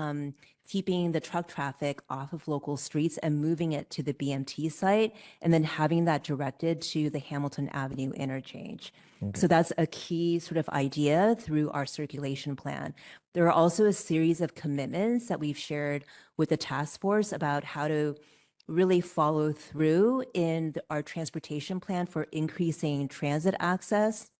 keeping the truck traffic off of local streets and moving it to the BMT site, and then having that directed to the Hamilton Avenue interchange. So that's a key sort of idea through our circulation plan. There are also a series of commitments that we've shared with the task force about how to really follow through in our transportation plan for increasing transit access,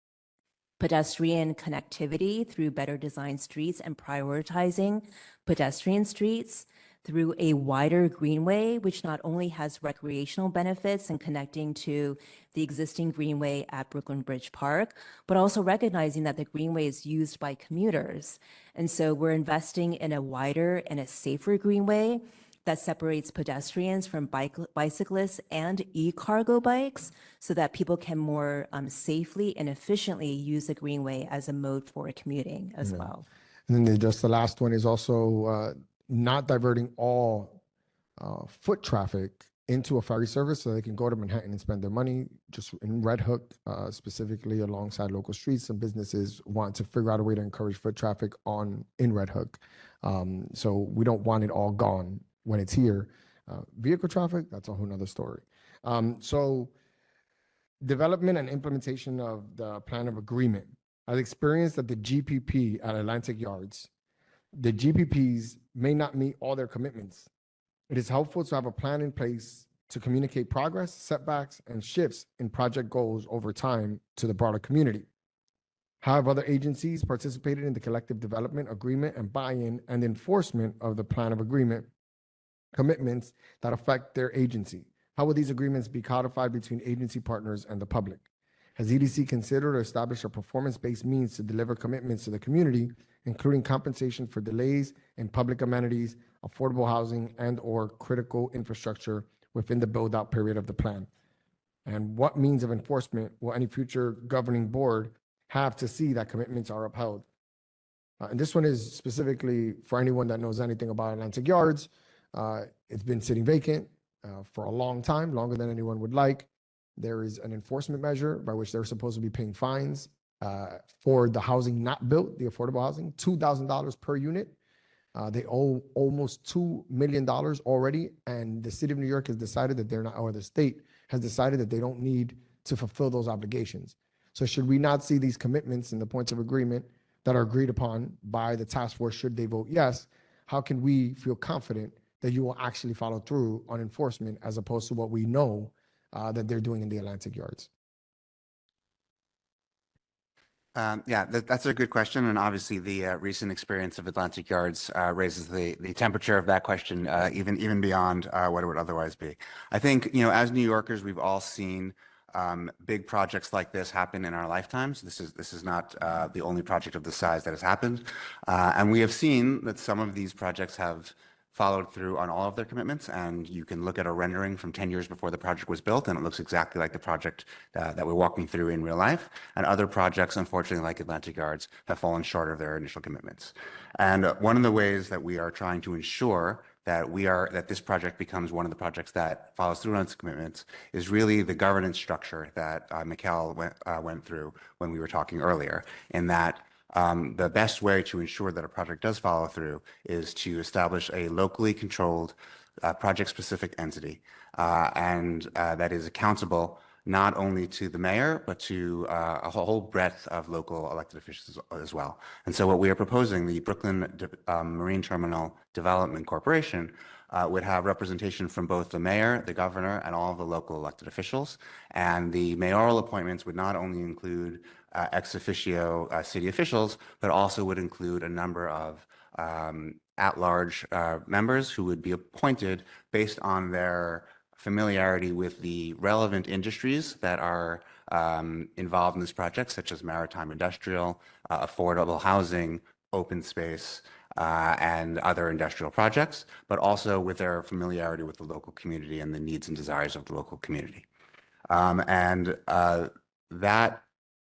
pedestrian connectivity through better designed streets and prioritizing pedestrian streets, through a wider greenway, which not only has recreational benefits and connecting to the existing greenway at Brooklyn Bridge Park, but also recognizing that the greenway is used by commuters. And so we're investing in a wider and a safer greenway that separates pedestrians from bicyclists and e-cargo bikes so that people can more safely and efficiently use the greenway as a mode for commuting as well. And then just the last one is also not diverting all foot traffic into a ferry service so they can go to Manhattan and spend their money. Just in Red Hook, specifically alongside local streets, some businesses want to figure out a way to encourage foot traffic in Red Hook. So we don't want it all gone when it's here. Vehicle traffic, that's a whole nother story. So development and implementation of the plan of agreement. I've experienced that the GPP at Atlantic Yards, the GPPs may not meet all their commitments. It is helpful to have a plan in place to communicate progress, setbacks, and shifts in project goals over time to the broader community. How have other agencies participated in the collective development, agreement, and buy-in and enforcement of the plan of agreement commitments that affect their agency? How will these agreements be codified between agency partners and the public? Has EDC considered or established a performance-based means to deliver commitments to the community, including compensation for delays in public amenities, affordable housing, and/or critical infrastructure within the build-out period of the plan? And what means of enforcement will any future governing board have to see that commitments are upheld? And this one is specifically for anyone that knows anything about Atlantic Yards. It's been sitting vacant for a long time, longer than anyone would like. There is an enforcement measure by which they're supposed to be paying fines for the housing not built, the affordable housing, $2,000 per unit. They owe almost $2 million already, and the city of New York has decided that they're not, or the state has decided that they don't need to fulfill those obligations. So should we not see these commitments and the points of agreement that are agreed upon by the task force, should they vote yes, how can we feel confident that you will actually follow through on enforcement as opposed to what we know that they're doing in the Atlantic Yards? Yeah, that's a good question. And obviously the recent experience of Atlantic Yards raises the temperature of that question even beyond what it would otherwise be. I think, as New Yorkers, we've all seen big projects like this happen in our lifetimes. This is not the only project of this size that has happened. And we have seen that some of these projects have followed through on all of their commitments, and you can look at a rendering from 10 years before the project was built, and it looks exactly like the project that we're walking through in real life. And other projects, unfortunately, like Atlantic Yards, have fallen short of their initial commitments. And one of the ways that we are trying to ensure that this project becomes one of the projects that follows through on its commitments is really the governance structure that Mikhail went through when we were talking earlier, in that the best way to ensure that a project does follow through is to establish a locally controlled project-specific entity and that is accountable not only to the mayor, but to a whole breadth of local elected officials as well. And so what we are proposing, the Brooklyn Marine Terminal Development Corporation, would have representation from both the mayor, the governor, and all of the local elected officials. And the mayoral appointments would not only include ex officio city officials, but also would include a number of at-large members who would be appointed based on their familiarity with the relevant industries that are involved in this project, such as maritime industrial, affordable housing, open space, and other industrial projects, but also with their familiarity with the local community and the needs and desires of the local community.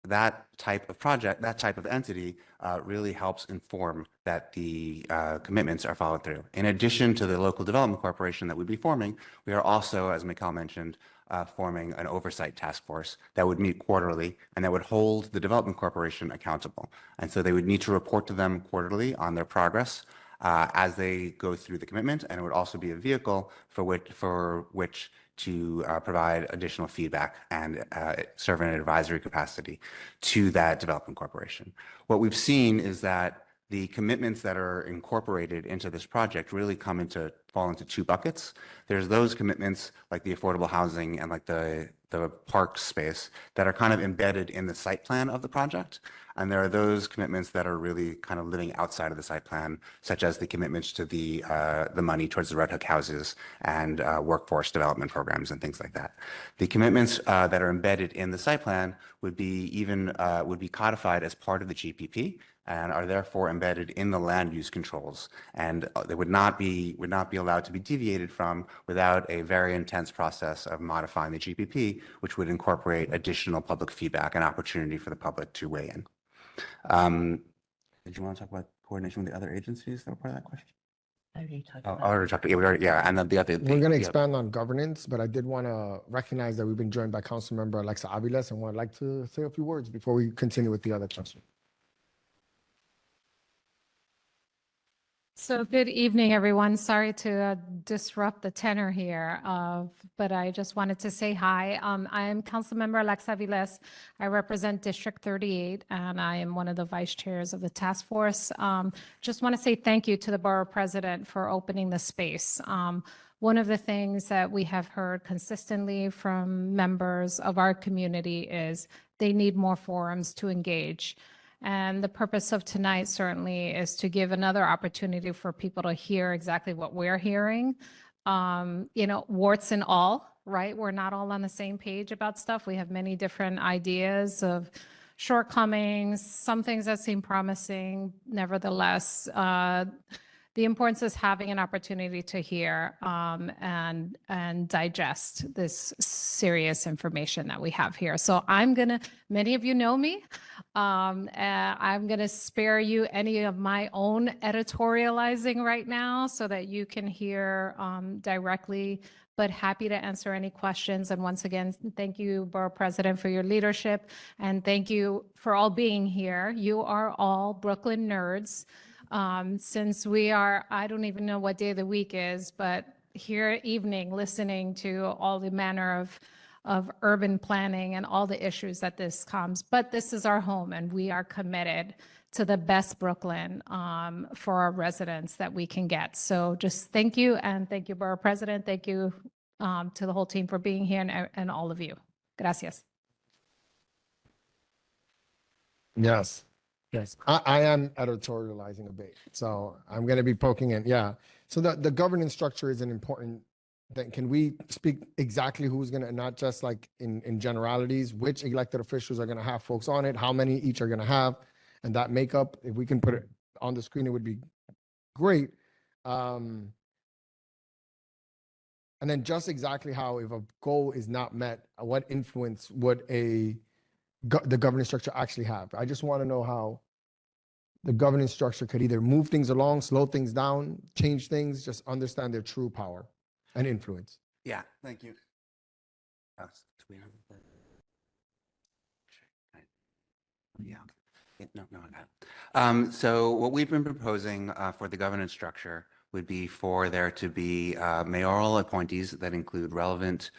That type of project, that type of entity really helps inform that the commitments are followed through. In addition to the local development corporation that we'd be forming, we are also, as Mikhail mentioned, forming an oversight task force that would meet quarterly and that would hold the development corporation accountable. And so they would need to report to them quarterly on their progress as they go through the commitment, and it would also be a vehicle for which to provide additional feedback and serve in an advisory capacity to that development corporation. What we've seen is that the commitments that are incorporated into this project really fall into two buckets. There's those commitments like the affordable housing and like the park space that are kind of embedded in the site plan of the project. And there are those commitments that are really kind of living outside of the site plan, such as the commitments to the money towards the Red Hook houses and workforce development programs and things like that. The commitments that are embedded in the site plan would be codified as part of the GPP and are therefore embedded in the land use controls, and they would not be allowed to be deviated from without a very intense process of modifying the GPP, which would incorporate additional public feedback and opportunity for the public to weigh in. Did you want to talk about coordination with the other agencies that were part of that question? I already talked Oh, about I already talked. Yeah, and then the other. We're going to expand on governance, but I did want to recognize that we've been joined by Councilmember Alexa Aviles, and would like to say a few words before we continue with the other question. So good evening, everyone. Sorry to disrupt the tenor here, but I just wanted to say hi. I'm Councilmember Alexa Aviles. I represent District 38, and I am one of the vice chairs of the task force. Just want to say thank you to the borough president for opening the space. One of the things that we have heard consistently from members of our community is they need more forums to engage. And the purpose of tonight certainly is to give another opportunity for people to hear exactly what we're hearing. Warts and all, right? We're not all on the same page about stuff. We have many different ideas of shortcomings, some things that seem promising. Nevertheless, the importance is having an opportunity to hear and digest this serious information that we have here. So many of you know me. I'm going to spare you any of my own editorializing right now so that you can hear directly, but happy to answer any questions. And once again, thank you, Borough President, for your leadership. And thank you for all being here. You are all Brooklyn nerds. Since we are, I don't even know what day of the week is, but here evening listening to all the manner of urban planning and all the issues that this comes. But this is our home, and we are committed to the best Brooklyn for our residents that we can get. So just thank you, and thank you, Borough President. Thank you to the whole team for being here and all of you. Gracias. Yes. Yes, I am editorializing a bit, so I'm going to be poking in. Yeah, so the governance structure is an important thing. Can we speak exactly who's going to, not just like in generalities, which elected officials are going to have folks on it, how many each are going to have, and that makeup, if we can put it on the screen, it would be great. And then just exactly how, if a goal is not met, what influence would the governance structure actually have? I just want to know how the governance structure could either move things along, slow things down, change things, just understand their true power and influence. Yeah, thank you. Yeah. No, I got it. So what we've been proposing for the governance structure would be for there to be mayoral appointees that include relevant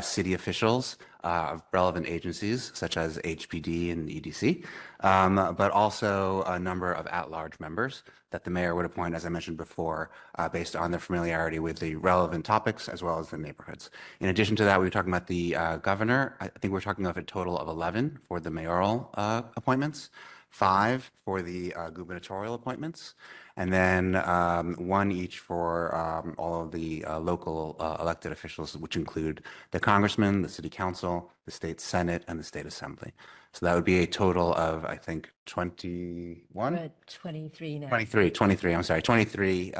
city officials of relevant agencies such as HPD and EDC, but also a number of at-large members that the mayor would appoint, as I mentioned before, based on their familiarity with the relevant topics as well as the neighborhoods. In addition to that, we were talking about the governor. I think we're talking of a total of 11 for the mayoral appointments, 5 for the gubernatorial appointments, and then 1 each for all of the local elected officials, which include the congressman, the city council, the state senate, and the state assembly. So that would be a total of, I think, 21? We're at 23 now. 23, I'm sorry, 23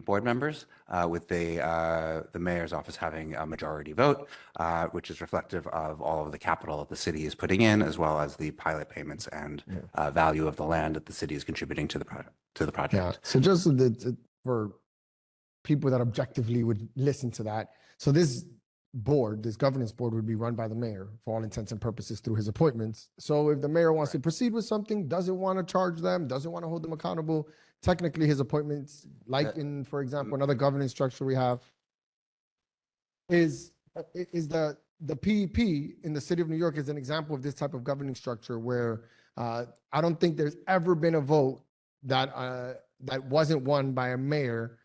board members, with the mayor's office having a majority vote, which is reflective of all of the capital that the city is putting in, as well as the pilot payments and value of the land that the city is contributing to the project. Yeah. So just for people that objectively would listen to that. So this board, this governance board would be run by the mayor for all intents and purposes through his appointments. So if the mayor wants to proceed with something, doesn't want to charge them, doesn't want to hold them accountable, technically his appointments, like in, for example, another governance structure we have, is the PEP in the city of New York is an example of this type of governing structure where I don't think there's ever been a vote that that wasn't won by a mayor.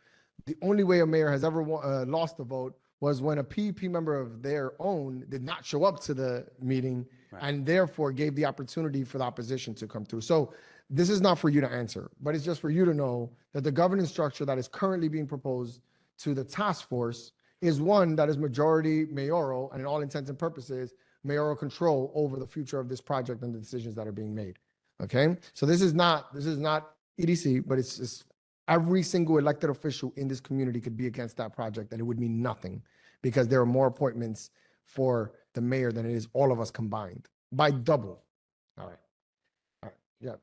The only way a mayor has ever lost a vote was when a PEP member of their own did not show up to the meeting and therefore gave the opportunity for the opposition to come through. So this is not for you to answer, but it's just for you to know that the governance structure that is currently being proposed to the task force is one that is majority mayoral and in all intents and purposes, mayoral control over the future of this project and the decisions that are being made. Okay. So this is not EDC, but it's every single elected official in this community could be against that project and it would mean nothing because there are more appointments for the mayor than it is all of us combined by double. All right. All right. Yeah.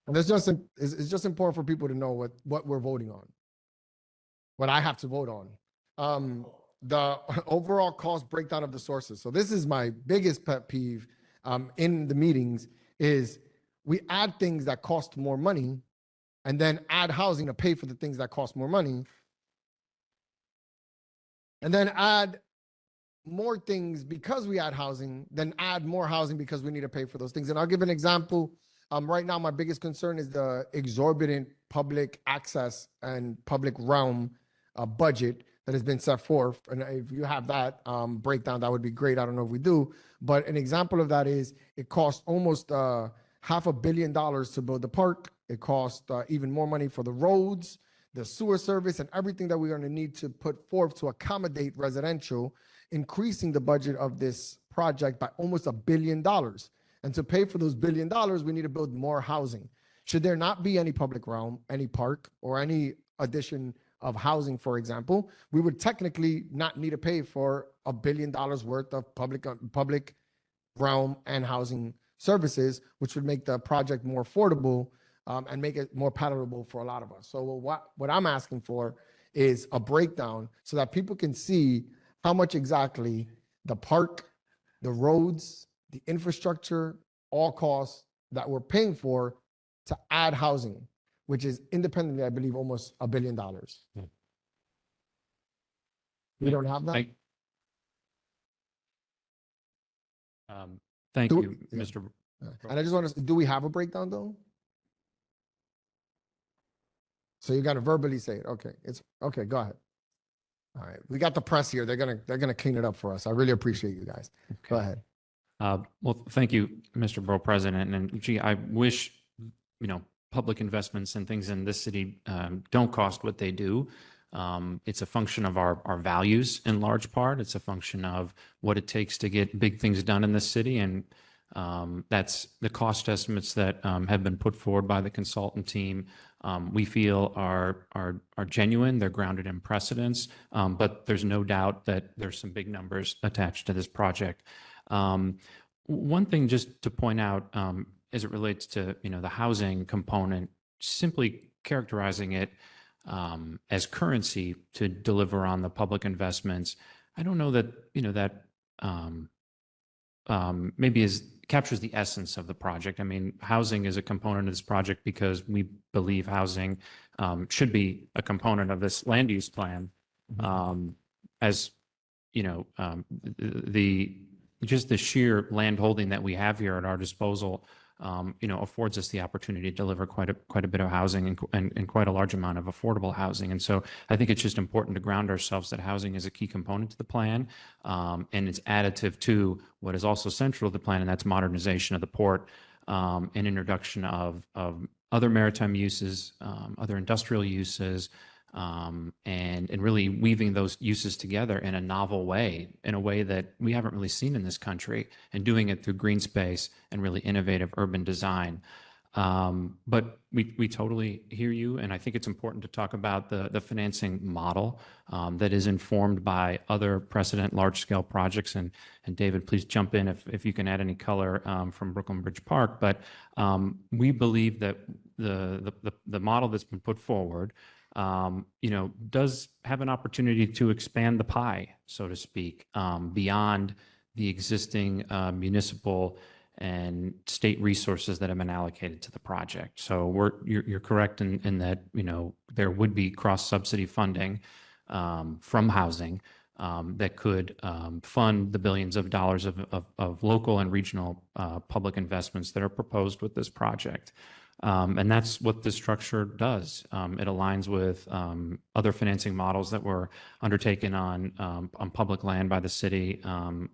And it's just important for people to know what we're voting on, what I have to vote on. The overall cost breakdown of the sources. So this is my biggest pet peeve in the meetings is we add things that cost more money and then add housing to pay for the things that cost more money. And then add more things because we add housing, then add more housing because we need to pay for those things. And I'll give an example. Right now, my biggest concern is the exorbitant public access and public realm budget that has been set forth. And if you have that breakdown, that would be great. I don't know if we do, but an example of that is it costs almost $500 million to build the park. It costs even more money for the roads, the sewer service, and everything that we're going to need to put forth to accommodate residential, increasing the budget of this project by almost $1 billion. And to pay for those $1 billion, we need to build more housing. Should there not be any public realm, any park, or any addition of housing, for example, we would technically not need to pay for $1 billion worth of public realm and housing services, which would make the project more affordable and make it more palatable for a lot of us. So what I'm asking for is a breakdown so that people can see how much exactly the park, the roads, the infrastructure, all costs that we're paying for to add housing, which is independently, I believe, almost $1 billion. We don't have that? Thank Do- you, yeah. Mr. And I just want to, do we have a breakdown though? So you got to verbally say it. Okay. It's okay. Go ahead. All right. We got the press here. They're going to clean it up for us. I really appreciate you guys. Go ahead. Well, thank you, Mr. Borough President. And gee, I wish, public investments and things in this city don't cost what they do. It's a function of our values in large part. It's a function of what it takes to get big things done in this city. And that's the cost estimates that have been put forward by the consultant team. We feel are genuine. They're grounded in precedents, but there's no doubt that there's some big numbers attached to this project. One thing just to point out as it relates to the housing component, simply characterizing it as currency to deliver on the public investments, I don't know that that maybe is captures the essence of the project. I mean, housing is a component of this project because we believe housing should be a component of this land use plan. As you know, just the sheer land holding that we have here at our disposal, affords us the opportunity to deliver quite a bit of housing and quite a large amount of affordable housing. And so I think it's just important to ground ourselves that housing is a key component to the plan, and it's additive to what is also central to the plan, and that's modernization of the port, and introduction of other maritime uses, other industrial uses, and really weaving those uses together in a novel way, in a way that we haven't really seen in this country, and doing it through green space and really innovative urban design. But we totally hear you, and I think it's important to talk about the financing model that is informed by other precedent large-scale projects. And David, please jump in if you can add any color from Brooklyn Bridge Park. But we believe that the model that's been put forward does have an opportunity to expand the pie, so to speak, beyond the existing municipal and state resources that have been allocated to the project. So you're correct in that, there would be cross-subsidy funding from housing that could fund the billions of dollars of local and regional public investments that are proposed with this project. And that's what this structure does. It aligns with other financing models that were undertaken on public land by the city,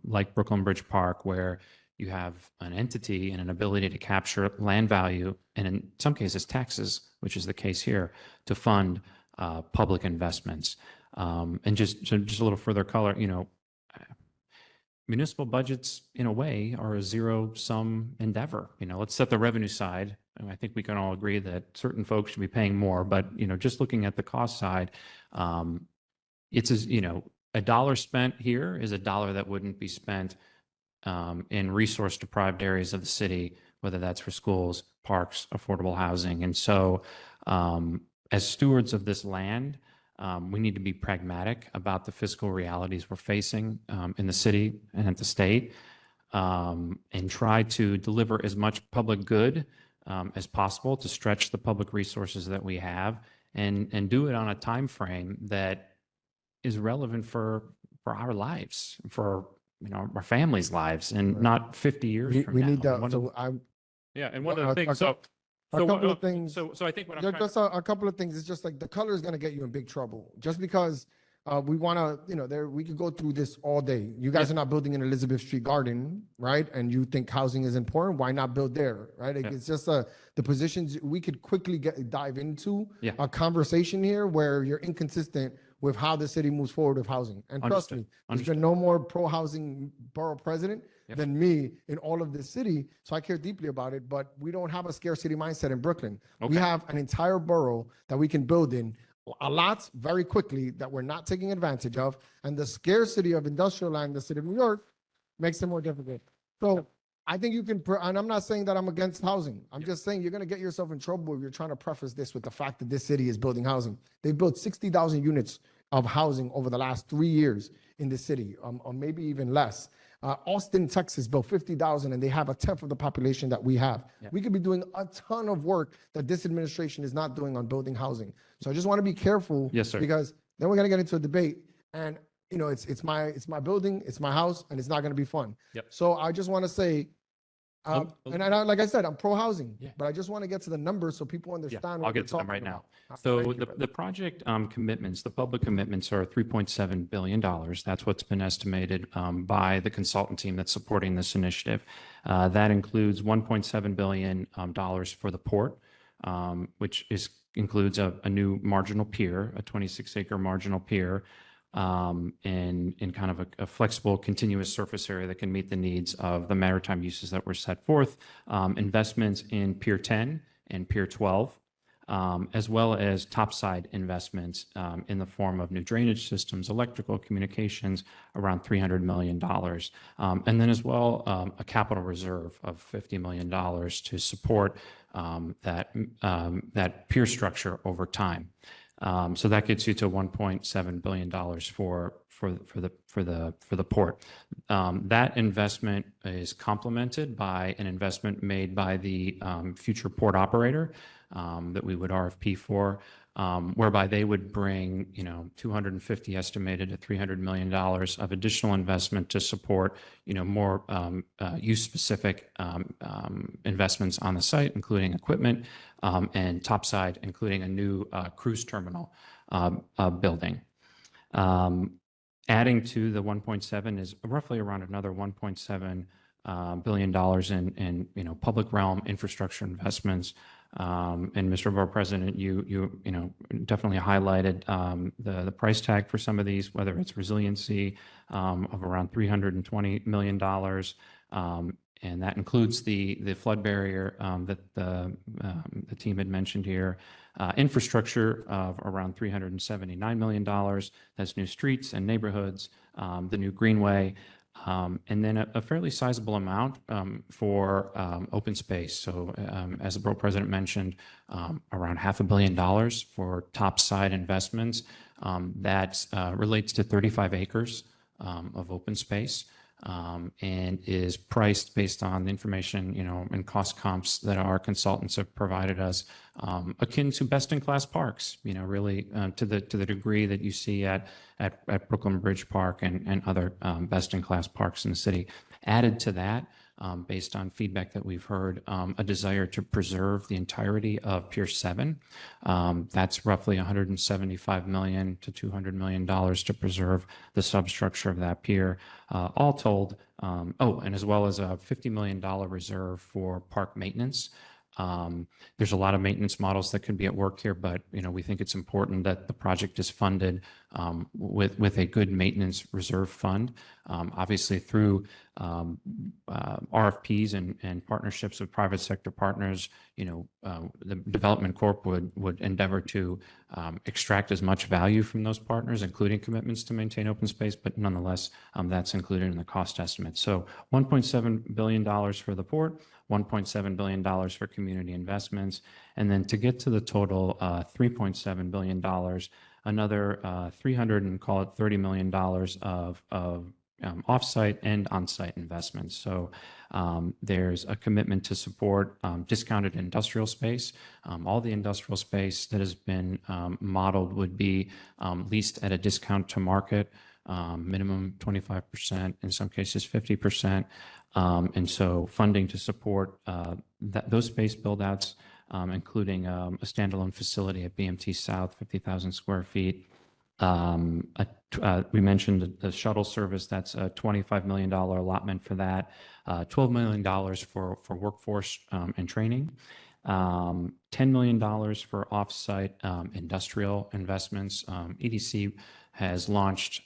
like Brooklyn Bridge Park, where you have an entity and an ability to capture land value, and in some cases taxes, which is the case here, to fund public investments. And just a little further color, municipal budgets, in a way, are a zero-sum endeavor. Let's set the revenue side. And I think we can all agree that certain folks should be paying more. But just looking at the cost side, it's a dollar spent here is a dollar that wouldn't be spent in resource-deprived areas of the city, whether that's for schools, parks, affordable housing. And so, as stewards of this land, we need to be pragmatic about the fiscal realities we're facing in the city and at the state, and try to deliver as much public good as possible to stretch the public resources that we have, and do it on a time frame that is relevant for our lives, for our families' lives, and not 50 years from We now. need that. One So of- I'm Yeah, and one of the a things, couple of things. So I think what I'm There- trying just a couple of things. It's just like the color is going to get you in big trouble. Just because we want to, we could go through this all day. You guys are not building an Elizabeth Street garden, right? And you think housing is important. Why not build there, right? Yeah. It's just the positions we could quickly dive into Yeah. a conversation here where you're inconsistent with how the city moves forward with housing. And trust Understood. me, there's been no more pro-housing borough president Yep. than me in all of this city. So I care deeply about it, but we don't have a scarcity mindset in Brooklyn. We Okay. have an entire borough that we can build in a lot very quickly that we're not taking advantage of. And the scarcity of industrial land in the city of New York makes it more difficult. So I think you can, and I'm not saying that I'm against housing. I'm just saying you're going to get yourself in trouble if you're trying to preface this with the fact that this city is building housing. They've built 60,000 units of housing over the last 3 years in the city, or maybe even less. Austin, Texas built 50,000, and they have a tenth of the population that we have. Yeah. We could be doing a ton of work that this administration is not doing on building housing. So I just want to be careful. Yes, sir. Because then we're going to get into a debate, and it's my building, it's my house, and it's not going to be fun. Yep. So I just want to say, like I said, I'm pro housing, Yeah. but I just want to get to the numbers so people understand. I'll what get we're to them talking right now. about. So Thank you, brother. the project commitments, the public commitments are $3.7 billion. That's what's been estimated by the consultant team that's supporting this initiative. That includes $1.7 billion for the port, which includes a new marginal pier, a 26-acre marginal pier, in kind of a flexible, continuous surface area that can meet the needs of the maritime uses that were set forth. Investments in Pier 10 and Pier 12, as well as topside investments in the form of new drainage systems, electrical communications, around $300 million. And then as well, a capital reserve of $50 million to support that pier structure over time. So that gets you to $1.7 billion for the port. That investment is complemented by an investment made by the future port operator that we would RFP for, whereby they would bring, 250 estimated to $300 million of additional investment to support, more use-specific investments on the site, including equipment, and topside, including a new cruise terminal building. Adding to the 1.7 is roughly around another $1.7 billion in public realm infrastructure investments. And Mr. Borough President, you definitely highlighted the price tag for some of these, whether it's resiliency of around $320 million, and that includes the flood barrier that the team had mentioned here. Infrastructure of around $379 million. That's new streets and neighborhoods, the new greenway, and then a fairly sizable amount for open space. So as the Borough President mentioned, around $500 million for topside investments. That relates to 35 acres of open space. And is priced based on the information, and cost comps that our consultants have provided us, akin to best-in-class parks, really to the degree that you see at Brooklyn Bridge Park and other best-in-class parks in the city. Added to that, based on feedback that we've heard, a desire to preserve the entirety of Pier 7. That's roughly $175 million to $200 million to preserve the substructure of that pier. All told, and as well as a $50 million reserve for park maintenance. There's a lot of maintenance models that could be at work here, but we think it's important that the project is funded with a good maintenance reserve fund. Obviously, through RFPs and partnerships with private sector partners, the Development Corp would endeavor to extract as much value from those partners, including commitments to maintain open space, but nonetheless, that's included in the cost estimate. So $1.7 billion for the port, $1.7 billion for community investments, and then to get to the total $3.7 billion, another 300 and call it $30 million of offsite and onsite investments. So there's a commitment to support discounted industrial space. All the industrial space that has been modeled would be leased at a discount to market, minimum 25%, in some cases 50%. And so funding to support those space buildouts, including a standalone facility at BMT South, 50,000 square feet. We mentioned the shuttle service. That's a $25 million allotment for that. $12 million for workforce and training. $10 million for offsite industrial investments. EDC has launched,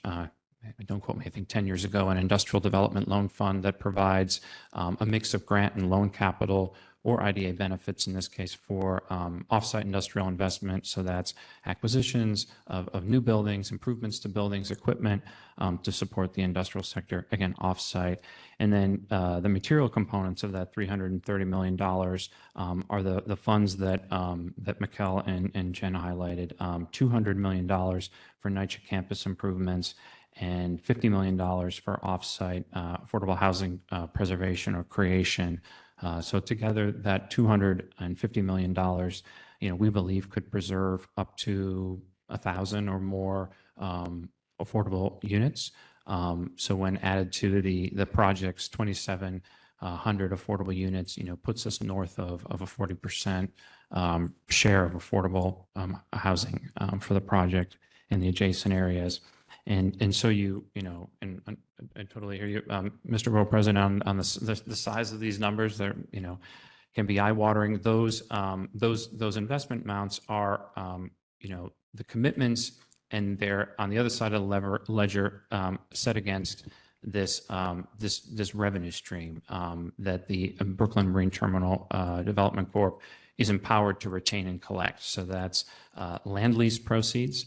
don't quote me, I think 10 years ago, an industrial development loan fund that provides a mix of grant and loan capital or IDA benefits, in this case, for offsite industrial investment. So that's acquisitions of new buildings, improvements to buildings, equipment to support the industrial sector, again, offsite. And then the material components of that $330 million are the funds that Mikkel and Jen highlighted. $200 million for NYCHA campus improvements, and $50 million for offsite affordable housing preservation or creation. So together, that $250 million, we believe could preserve up to 1,000 or more affordable units. So when added to the project's 2,700 affordable units, puts us north of a 40% share of affordable housing for the project in the adjacent areas. And so and I totally hear you, Mr. Borough President, on the size of these numbers. They're can be eye-watering. Those investment amounts are the commitments, and they're on the other side of the ledger set against this revenue stream that the Brooklyn Marine Terminal Development Corp is empowered to retain and collect. So that's land lease proceeds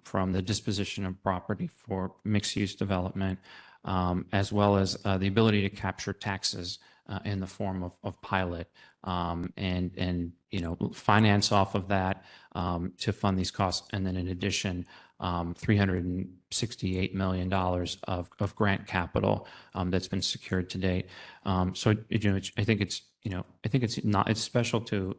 from the disposition of property for mixed-use development, as well as the ability to capture taxes in the form of pilot, and finance off of that to fund these costs. And then in addition, $368 million of grant capital that's been secured to date. So I think it's special to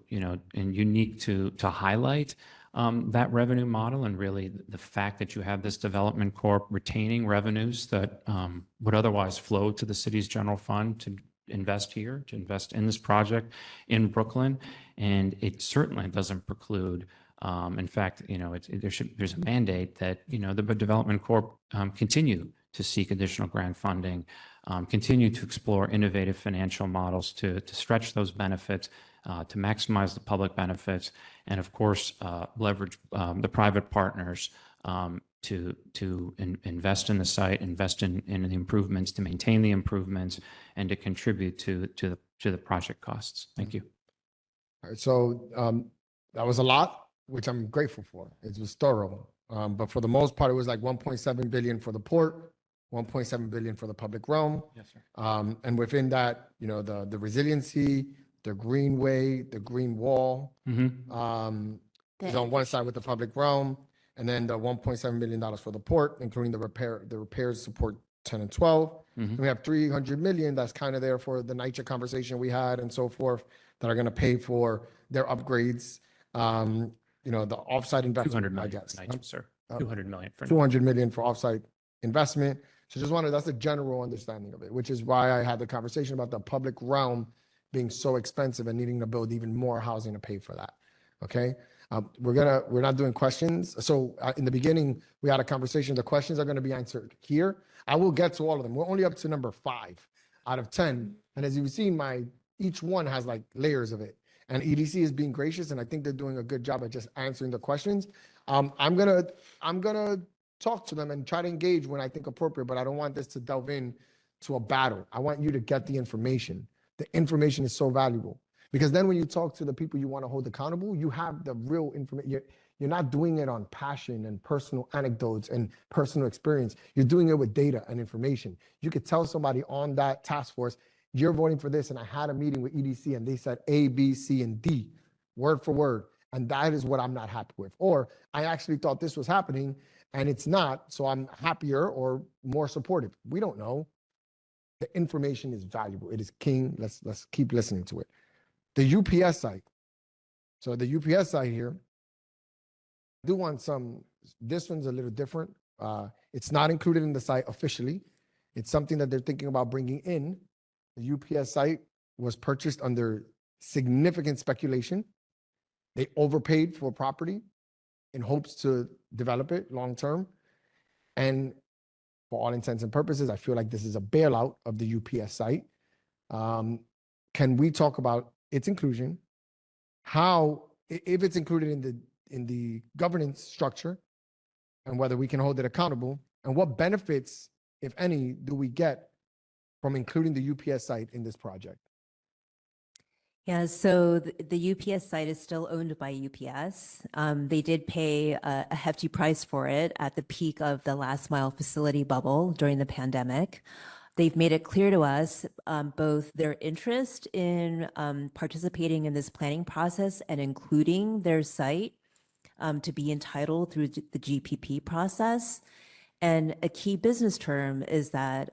and unique to highlight that revenue model, and really the fact that you have this development corp retaining revenues that would otherwise flow to the city's general fund to invest here, to invest in this project in Brooklyn. And it certainly doesn't preclude, in fact, there's a mandate that the Development Corp continue to seek additional grant funding, continue to explore innovative financial models to stretch those benefits, to maximize the public benefits, and of course, leverage the private partners to invest in the site, invest in the improvements, to maintain the improvements, and to contribute to the project costs. Thank you. All right, so that was a lot, which I'm grateful for. It was thorough, but for the most part, it was like 1.7 billion for the port, 1.7 billion for the public realm. Yes, sir. And within that, the resiliency, the greenway, the green wall, is on one side with the public realm, and then the $1.7 million for the port, including the repairs support 10 and 12. And we have 300 million that's kind of there for the NYCHA conversation we had and so forth, that are going to pay for their upgrades. The offsite investment, 200 I million, guess. sir. 200 million for 200 million for offsite investment. So that's a general understanding of it, which is why I had the conversation about the public realm being so expensive and needing to build even more housing to pay for that. Okay. We're not doing questions. So in the beginning, we had a conversation. The questions are going to be answered here. I will get to all of them. We're only up to number 5 out of 10. And as you've seen, each one has like layers of it. And EDC is being gracious, and I think they're doing a good job at just answering the questions. I'm gonna talk to them and try to engage when I think appropriate, but I don't want this to delve in to a battle. I want you to get the information. The information is so valuable, because then when you talk to the people you want to hold accountable, you have the real information. You're not doing it on passion and personal anecdotes and personal experience. You're doing it with data and information. You could tell somebody on that task force, you're voting for this, and I had a meeting with EDC and they said A, B, C, and D, word for word. And that is what I'm not happy with. Or I actually thought this was happening and it's not, so I'm happier or more supportive. We don't know. The information is valuable. It is king. Let's keep listening to it. The UPS site. So the UPS site here, I do want this one's a little different. It's not included in the site officially. It's something that they're thinking about bringing in. The UPS site was purchased under significant speculation. They overpaid for property in hopes to develop it long term. And for all intents and purposes, I feel like this is a bailout of the UPS site. Can we talk about its inclusion? How, if it's included in the governance structure, and whether we can hold it accountable, and what benefits, if any, do we get from including the UPS site in this project? Yeah, so the UPS site is still owned by UPS. They did pay a hefty price for it at the peak of the last mile facility bubble during the pandemic. They've made it clear to us both their interest in participating in this planning process and including their site to be entitled through the GPP process. And a key business term is that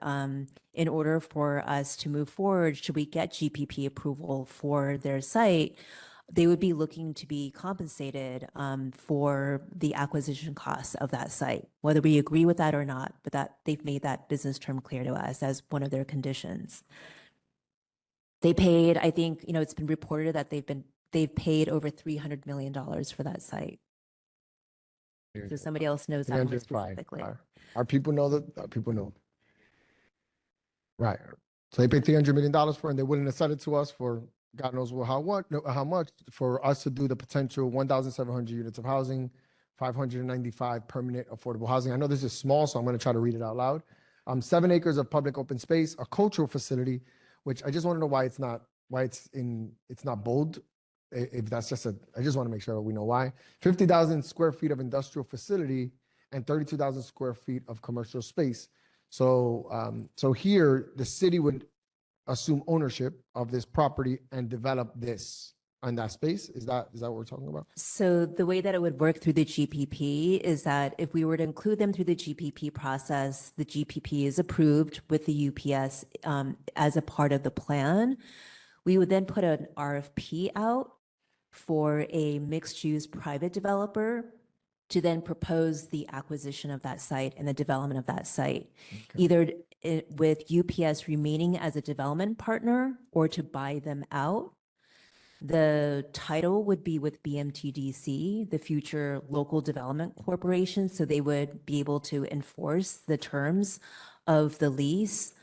in order for us to move forward, should we get GPP approval for their site, they would be looking to be compensated for the acquisition costs of that site, whether we agree with that or not, but that they've made that business term clear to us as one of their conditions. They paid, I think, it's been reported that they've paid over $300 million for that site. So somebody else knows that more specifically. Our people know that. Our people know. Right. So they paid $300 million for it, and they're willing to sell it to us for God knows how much for us to do the potential 1,700 units of housing, 595 permanent affordable housing. I know this is small, so I'm going to try to read it out loud. 7 acres of public open space, a cultural facility, which I just want to know why it's not bold. If that's just I just want to make sure we know why. 50,000 square feet of industrial facility and 32,000 square feet of commercial space. So, so here the city would assume ownership of this property and develop this on that space? Is that what we're talking about? So the way that it would work through the GPP is that if we were to include them through the GPP process, the GPP is approved with the UPS as a part of the plan. We would then put an RFP out for a mixed-use private developer to then propose the acquisition of that site and the development of that site, either with UPS remaining as a development partner or to buy them out. The title would be with BMTDC, the Future Local Development Corporation, so they would be able to enforce the terms of the lease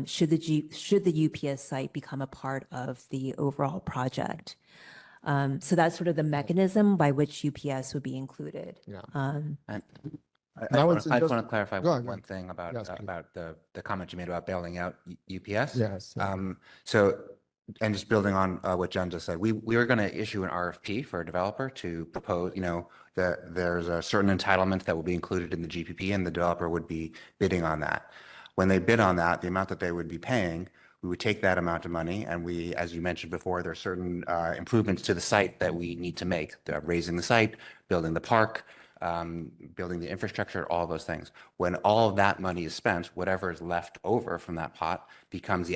should the UPS site become a part of the overall project. So that's sort of the mechanism by which UPS would be included. Yeah. And I That was just just- want to clarify Go ahead, go one ahead. thing about Yes, please. about the comment you made about bailing out UPS. Yes. So, and just building on what Jen just said, we were going to issue an RFP for a developer to propose, that there's a certain entitlement that will be included in the GPP, and the developer would be bidding on that. When they bid on that, the amount that they would be paying, we would take that amount of money, and we, as you mentioned before, there are certain improvements to the site that we need to make, raising the site, building the park, building the infrastructure, all those things. When all of that money is spent, whatever is left over from that pot becomes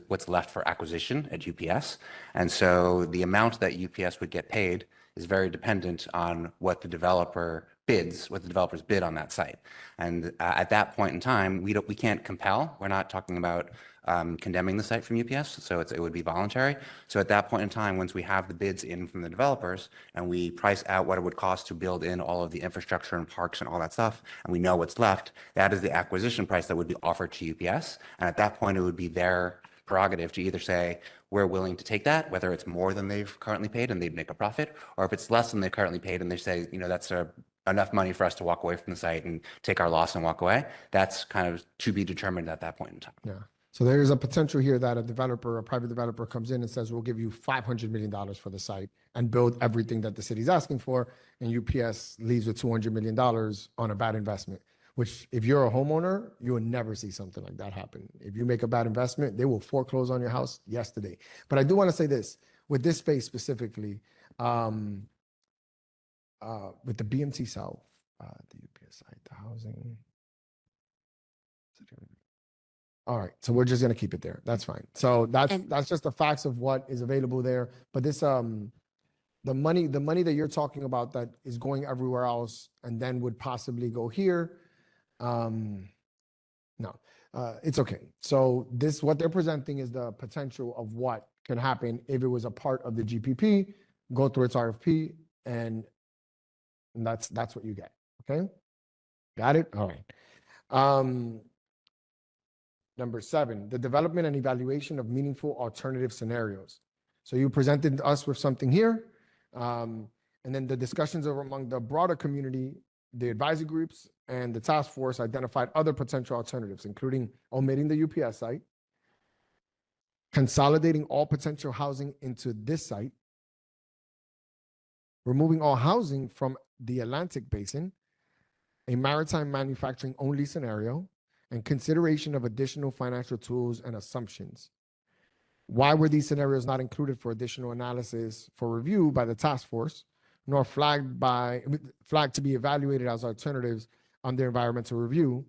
what's left for acquisition at UPS. And so the amount that UPS would get paid is very dependent on what the developers bid on that site. And at that point in time, we can't compel. We're not talking about condemning the site from UPS, so it would be voluntary. So at that point in time, once we have the bids in from the developers and we price out what it would cost to build in all of the infrastructure and parks and all that stuff, and we know what's left, that is the acquisition price that would be offered to UPS. And at that point, it would be their prerogative to either say, we're willing to take that, whether it's more than they've currently paid and they'd make a profit, or if it's less than they've currently paid and they say, that's enough money for us to walk away from the site and take our loss and walk away. That's kind of to be determined at that point in time. Yeah. So there is a potential here that a private developer comes in and says, we'll give you $500 million for the site and build everything that the city's asking for. And UPS leaves with $200 million on a bad investment, which if you're a homeowner, you will never see something like that happen. If you make a bad investment, they will foreclose on your house yesterday. But I do want to say this, with this space specifically, with the BMT South, the UPS site, the housing. All right, so we're just gonna keep it there. That's fine. So that's just the facts of what is available there. But this the money that you're talking about that is going everywhere else and then would possibly go here. No, it's okay. So what they're presenting is the potential of what can happen if it was a part of the GPP, go through its RFP, and that's what you get. Okay, got it. All right. Number 7, the development and evaluation of meaningful alternative scenarios. So you presented us with something here, and then the discussions are among the broader community, the advisory groups, and the task force identified other potential alternatives, including omitting the UPS site, consolidating all potential housing into this site, removing all housing from the Atlantic Basin, a maritime manufacturing only scenario, and consideration of additional financial tools and assumptions. Why were these scenarios not included for additional analysis for review by the task force, nor flagged to be evaluated as alternatives under environmental review?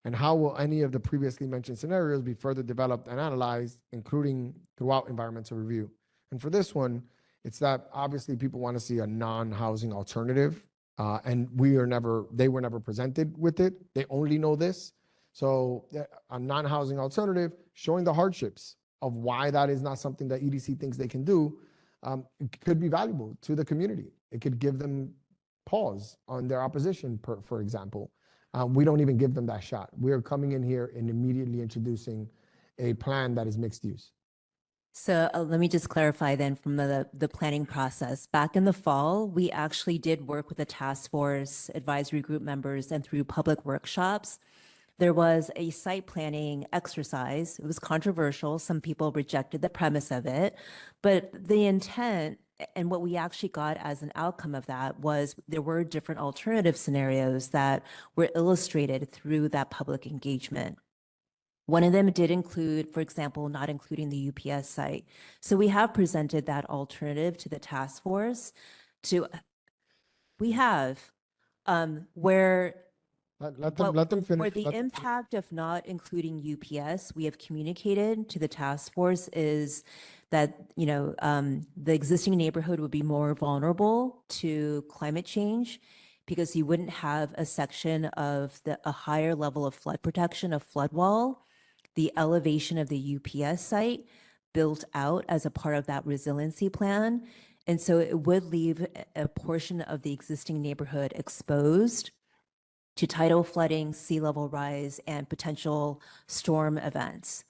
And how will any of the previously mentioned scenarios be further developed and analyzed, including throughout environmental review? And for this one, it's that obviously people want to see a non-housing alternative, and they were never presented with it. They only know this. So a non-housing alternative showing the hardships of why that is not something that EDC thinks they can do, it could be valuable to the community. It could give them pause on their opposition, for example. We don't even give them that shot. We're coming in here and immediately introducing a plan that is mixed use. So let me just clarify then from the planning process. Back in the fall, we actually did work with the task force, advisory group members, and through public workshops. There was a site planning exercise. It was controversial. Some people rejected the premise of it, but the intent and what we actually got as an outcome of that was there were different alternative scenarios that were illustrated through that public engagement. One of them did include, for example, not including the UPS site. So we have presented that alternative to the task force to, we have, where Let them for finish. the impact of not including UPS, we have communicated to the task force is that, the existing neighborhood would be more vulnerable to climate change because you wouldn't have a section of a higher level of flood protection, of flood wall, the elevation of the UPS site built out as a part of that resiliency plan. And so it would leave a portion of the existing neighborhood exposed to tidal flooding, sea level rise, and potential storm events.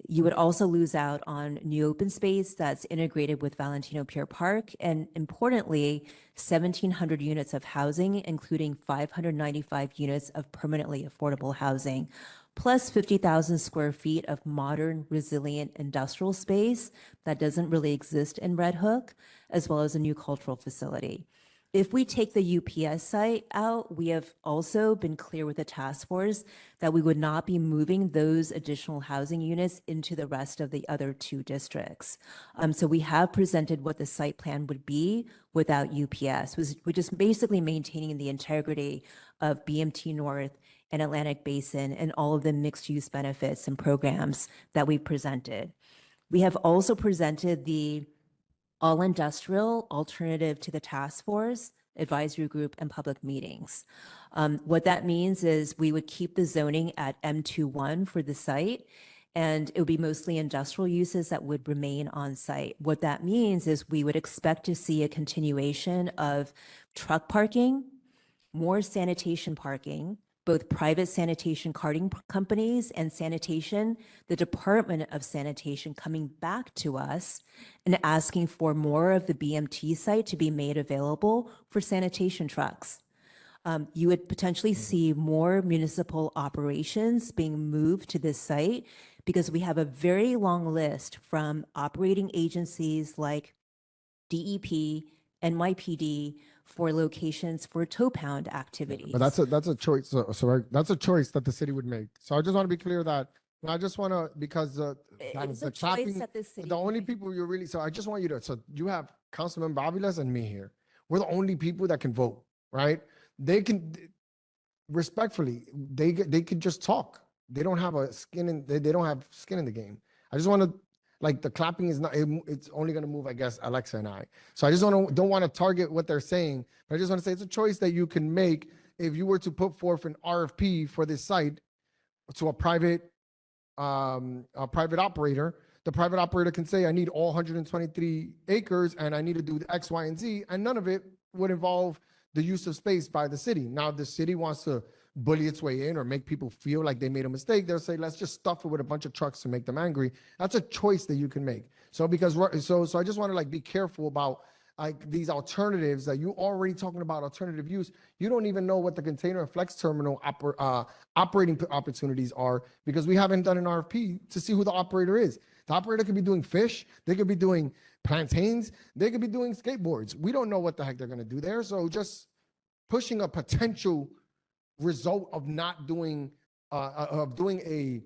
You would also lose out on new open space that's integrated with Valentino Pier Park, and importantly, 1,700 units of housing, including 595 units of permanently affordable housing, plus 50,000 square feet of modern, resilient industrial space that doesn't really exist in Red Hook, as well as a new cultural facility. If we take the UPS site out, we have also been clear with the task force that we would not be moving those additional housing units into the rest of the other two districts. So we have presented what the site plan would be without UPS. We're just basically maintaining the integrity of BMT North and Atlantic Basin and all of the mixed use benefits and programs that we presented. We have also presented the all industrial alternative to the task force, advisory group, and public meetings. What that means is we would keep the zoning at M21 for the site, and it would be mostly industrial uses that would remain on site. What that means is we would expect to see a continuation of truck parking, more sanitation parking, both private sanitation carting companies and sanitation, the Department of Sanitation coming back to us and asking for more of the BMT site to be made available for sanitation trucks. You would potentially see more municipal operations being moved to this site because we have a very long list from operating agencies like DEP, NYPD, for locations for tow pound activities. But that's a choice. That's a choice that the city would make. So I just want to be clear that I just want to, because It's a the choice clapping, that the city the would only make. people you really, so I just want you to, so you have Councilman Babilas and me here. We're the only people that can vote, right? They can, respectfully, they could just talk. They don't have a skin in, they don't have skin in the game. I just want to, like, the clapping is not, it's only going to move, I guess, Alexa and I. So I just don't want to target what they're saying, but I just want to say it's a choice that you can make if you were to put forth an RFP for this site to a private operator. The private operator can say, I need all 123 acres and I need to do X, Y, and Z, and none of it would involve the use of space by the city. Now, if the city wants to bully its way in or make people feel like they made a mistake, they'll say, let's just stuff it with a bunch of trucks to make them angry. That's a choice that you can make. So so I just want to, like, be careful about, like, these alternatives that you already talking about alternative use. You don't even know what the container and flex terminal operating opportunities are because we haven't done an RFP to see who the operator is. The operator could be doing fish. They could be doing plantains. They could be doing skateboards. We don't know what the heck they're going to do there. So just pushing a potential result of not doing a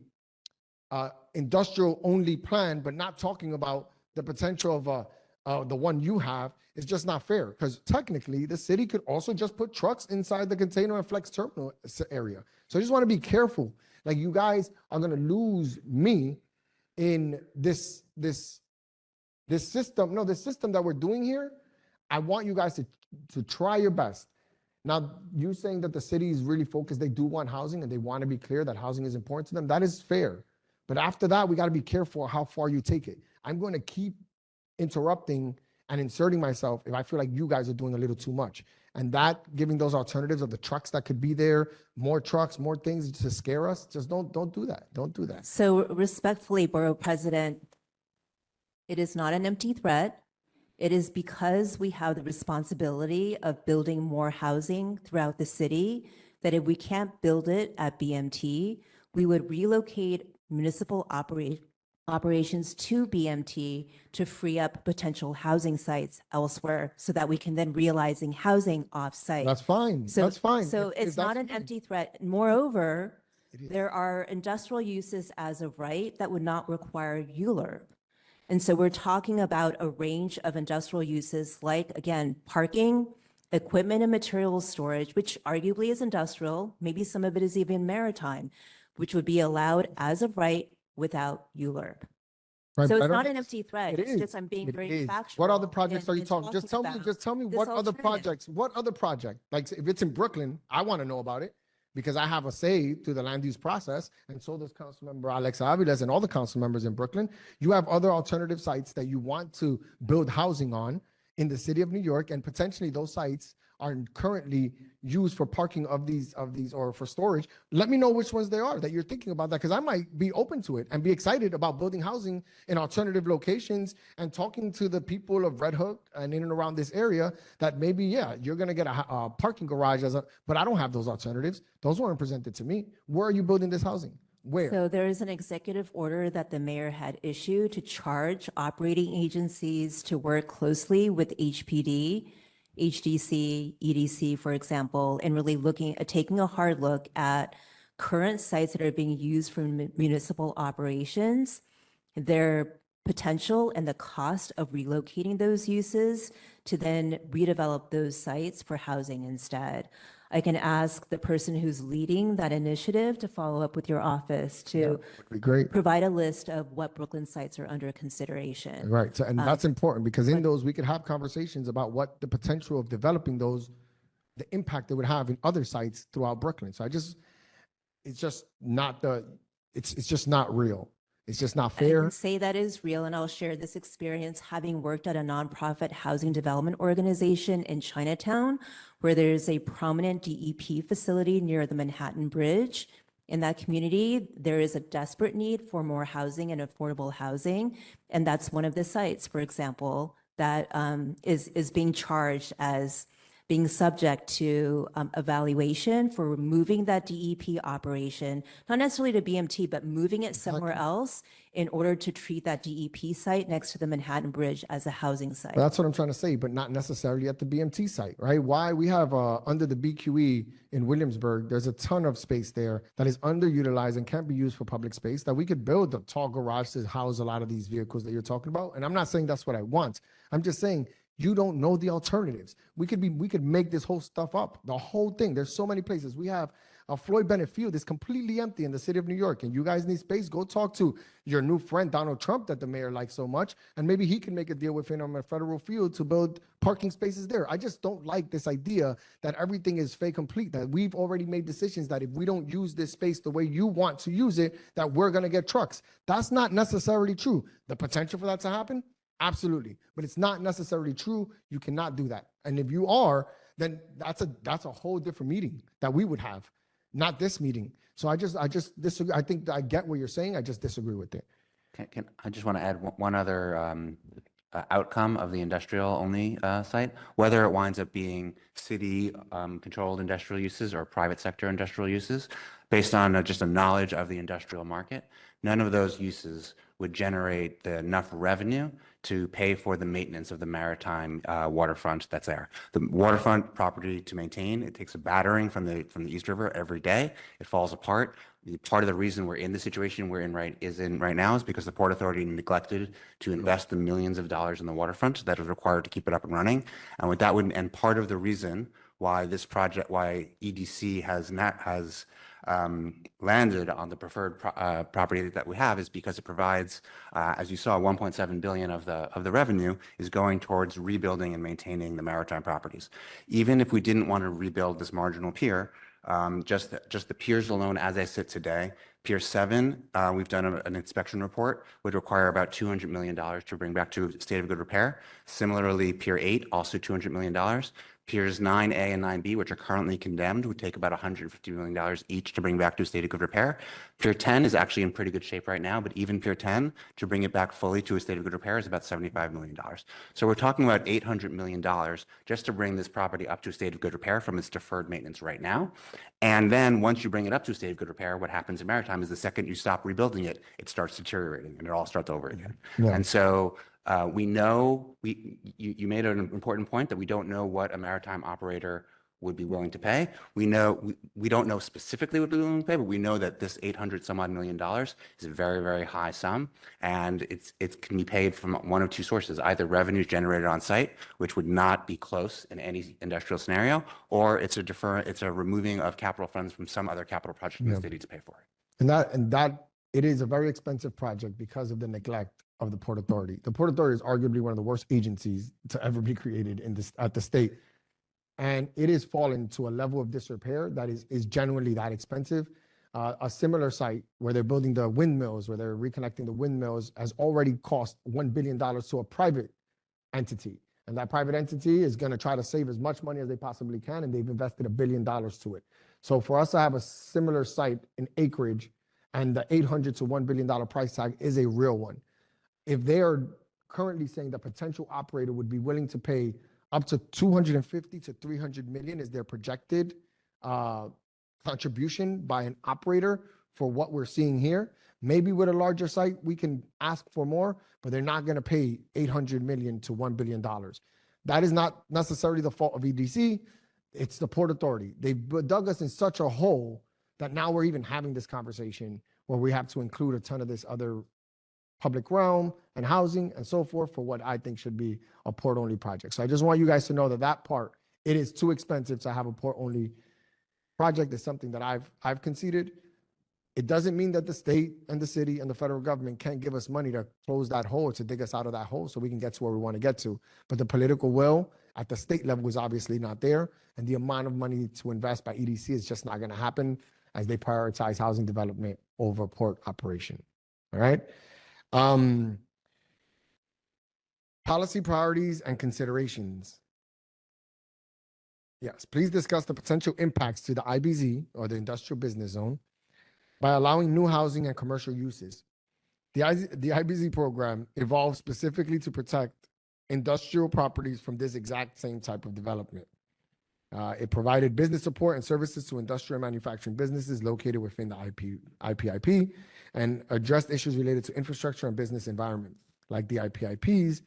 industrial only plan, but not talking about the potential of the one you have is just not fair, because technically the city could also just put trucks inside the container and flex terminal area. So I just want to be careful. Like, you guys are going to lose me in this system. No, the system that we're doing here, I want you guys to try your best. Now, you saying that the city is really focused, they do want housing and they want to be clear that housing is important to them. That is fair. But after that, we got to be careful how far you take it. I'm going to keep interrupting and inserting myself if I feel like you guys are doing a little too much. And that, giving those alternatives of the trucks that could be there, more trucks, more things to scare us, just don't do that. Don't do that. So respectfully, Borough President, it is not an empty threat. It is because we have the responsibility of building more housing throughout the city that if we can't build it at BMT, we would relocate municipal operations to BMT to free up potential housing sites elsewhere so that we can then realizing housing off-site. That's fine. So, That's fine. So If it's not that's an fine. empty threat. Moreover, There are industrial uses as of right that would not require ULURP. And so we're talking about a range of industrial uses like, again, parking, equipment and materials storage, which arguably is industrial, maybe some of it is even maritime, which would be allowed as of right without ULURP. Right, So but I it's don't- not an empty threat, It it's is. just I'm being It very is. factual. What other projects are you in talking? Just tell me, about just tell me this what other alternative. projects, what other project? Like if it's in Brooklyn, I want to know about it because I have a say to the land use process. And so does Councilmember Alex Aviles and all the council members in Brooklyn. You have other alternative sites that you want to build housing on in the city of New York, and potentially those sites are currently used for parking of these or for storage. Let me know which ones they are that you're thinking about that, because I might be open to it and be excited about building housing in alternative locations and talking to the people of Red Hook and in and around this area that maybe, yeah, you're going to get a parking garage but I don't have those alternatives. Those weren't presented to me. Where are you building this housing? Where? So there is an executive order that the mayor had issued to charge operating agencies to work closely with HPD, HDC, EDC, for example, and really looking at taking a hard look at current sites that are being used for municipal operations, their potential and the cost of relocating those uses to then redevelop those sites for housing instead. I can ask the person who's leading that initiative to follow up with your office to Would be great. provide a list of what Brooklyn sites are under consideration. Right. So, and that's important because in those we could have conversations about what the potential of developing those, the impact it would have in other sites throughout Brooklyn. So it's just not it's just not real. It's just not I fair. can say that is real, and I'll share this experience having worked at a nonprofit housing development organization in Chinatown, where there's a prominent DEP facility near the Manhattan Bridge. In that community, there is a desperate need for more housing and affordable housing, and that's one of the sites, for example, that is being charged as being subject to evaluation for removing that DEP operation, not necessarily to BMT, but moving it somewhere else in order to treat that DEP site next to the Manhattan Bridge as a housing site. Well, that's what I'm trying to say, but not necessarily at the BMT site, right? Why we have under the BQE in Williamsburg, there's a ton of space there that is underutilized and can't be used for public space that we could build a tall garage to house a lot of these vehicles that you're talking about. And I'm not saying that's what I want. I'm just saying you don't know the alternatives. We could make this whole stuff up, the whole thing. There's so many places. We have a Floyd Bennett Field is completely empty in the city of New York, and you guys need space. Go talk to your new friend Donald Trump that the mayor likes so much, and maybe he can make a deal with him on a federal field to build parking spaces there. I just don't like this idea that everything is fait complete, that we've already made decisions that if we don't use this space the way you want to use it, that we're gonna get trucks. That's not necessarily true. The potential for that to happen, absolutely, but it's not necessarily true. You cannot do that. And if you are, then that's a whole different meeting that we would have, not this meeting. So I just disagree. I think I get what you're saying. I just disagree with it. I just want to add one other outcome of the industrial only site, whether it winds up being city controlled industrial uses or private sector industrial uses, based on just a knowledge of the industrial market. None of those uses would generate enough revenue to pay for the maintenance of the maritime waterfront that's there. The waterfront property to maintain, it takes a battering from the East River every day. It falls apart. Part of the reason we're in the situation we're in right now is because the Port Authority neglected to invest the millions of dollars in the waterfront that is required to keep it up and running. And part of the reason why this project, why EDC has landed on the preferred property that we have, is because it provides, as you saw, 1.7 billion of the revenue is going towards rebuilding and maintaining the maritime properties. Even if we didn't want to rebuild this marginal pier, just the piers alone as they sit today, Pier 7, we've done an inspection report, would require about $200 million to bring back to a state of good repair. Similarly, Pier 8, also $200 million. Piers 9A and 9B, which are currently condemned, would take about $150 million each to bring back to a state of good repair. Pier 10 is actually in pretty good shape right now, but even Pier 10, to bring it back fully to a state of good repair, is about $75 million. So we're talking about $800 million just to bring this property up to a state of good repair from its deferred maintenance right now. And then once you bring it up to a state of good repair, what happens in maritime is the second you stop rebuilding it, it starts deteriorating and it all starts over again. Yeah. And so we know, you made an important point that we don't know what a maritime operator would be willing to pay. We know we don't know specifically what they're willing to pay, but we know that this 800 some odd million dollars is a very, very high sum, and it can be paid from one of two sources: either revenues generated on site, which would not be close in any industrial scenario, or it's a removing of capital funds from some other capital project in the city to pay for it. And that it is a very expensive project because of the neglect of the Port Authority. The Port Authority is arguably one of the worst agencies to ever be created at the state. And it is fallen to a level of disrepair that is genuinely that expensive. A similar site where they're building the windmills, where they're reconnecting the windmills, has already cost $1 billion to a private entity. And that private entity is going to try to save as much money as they possibly can, and they've invested $1 billion to it. So for us to have a similar site in acreage and the $800 to $1 billion price tag is a real one. If they are currently saying the potential operator would be willing to pay up to 250 to 300 million is their projected contribution by an operator for what we're seeing here. Maybe with a larger site, we can ask for more, but they're not going to pay 800 million to $1 billion. That is not necessarily the fault of EDC. It's the Port Authority. They've dug us in such a hole that now we're even having this conversation where we have to include a ton of this other public realm and housing and so forth for what I think should be a port-only project. So I just want you guys to know that that part, it is too expensive to have a port-only project. Is something that I've conceded. It doesn't mean that the state and the city and the federal government can't give us money to close that hole, to dig us out of that hole so we can get to where we want to get to. But the political will at the state level is obviously not there. And the amount of money to invest by EDC is just not going to happen as they prioritize housing development over port operation. All right. Policy priorities and considerations. Yes, please discuss the potential impacts to the IBZ, or the industrial business zone, by allowing new housing and commercial uses. The IBZ program evolved specifically to protect industrial properties from this exact same type of development. It provided business support and services to industrial and manufacturing businesses located within the IPIP and addressed issues related to infrastructure and business environment, like the IPIP's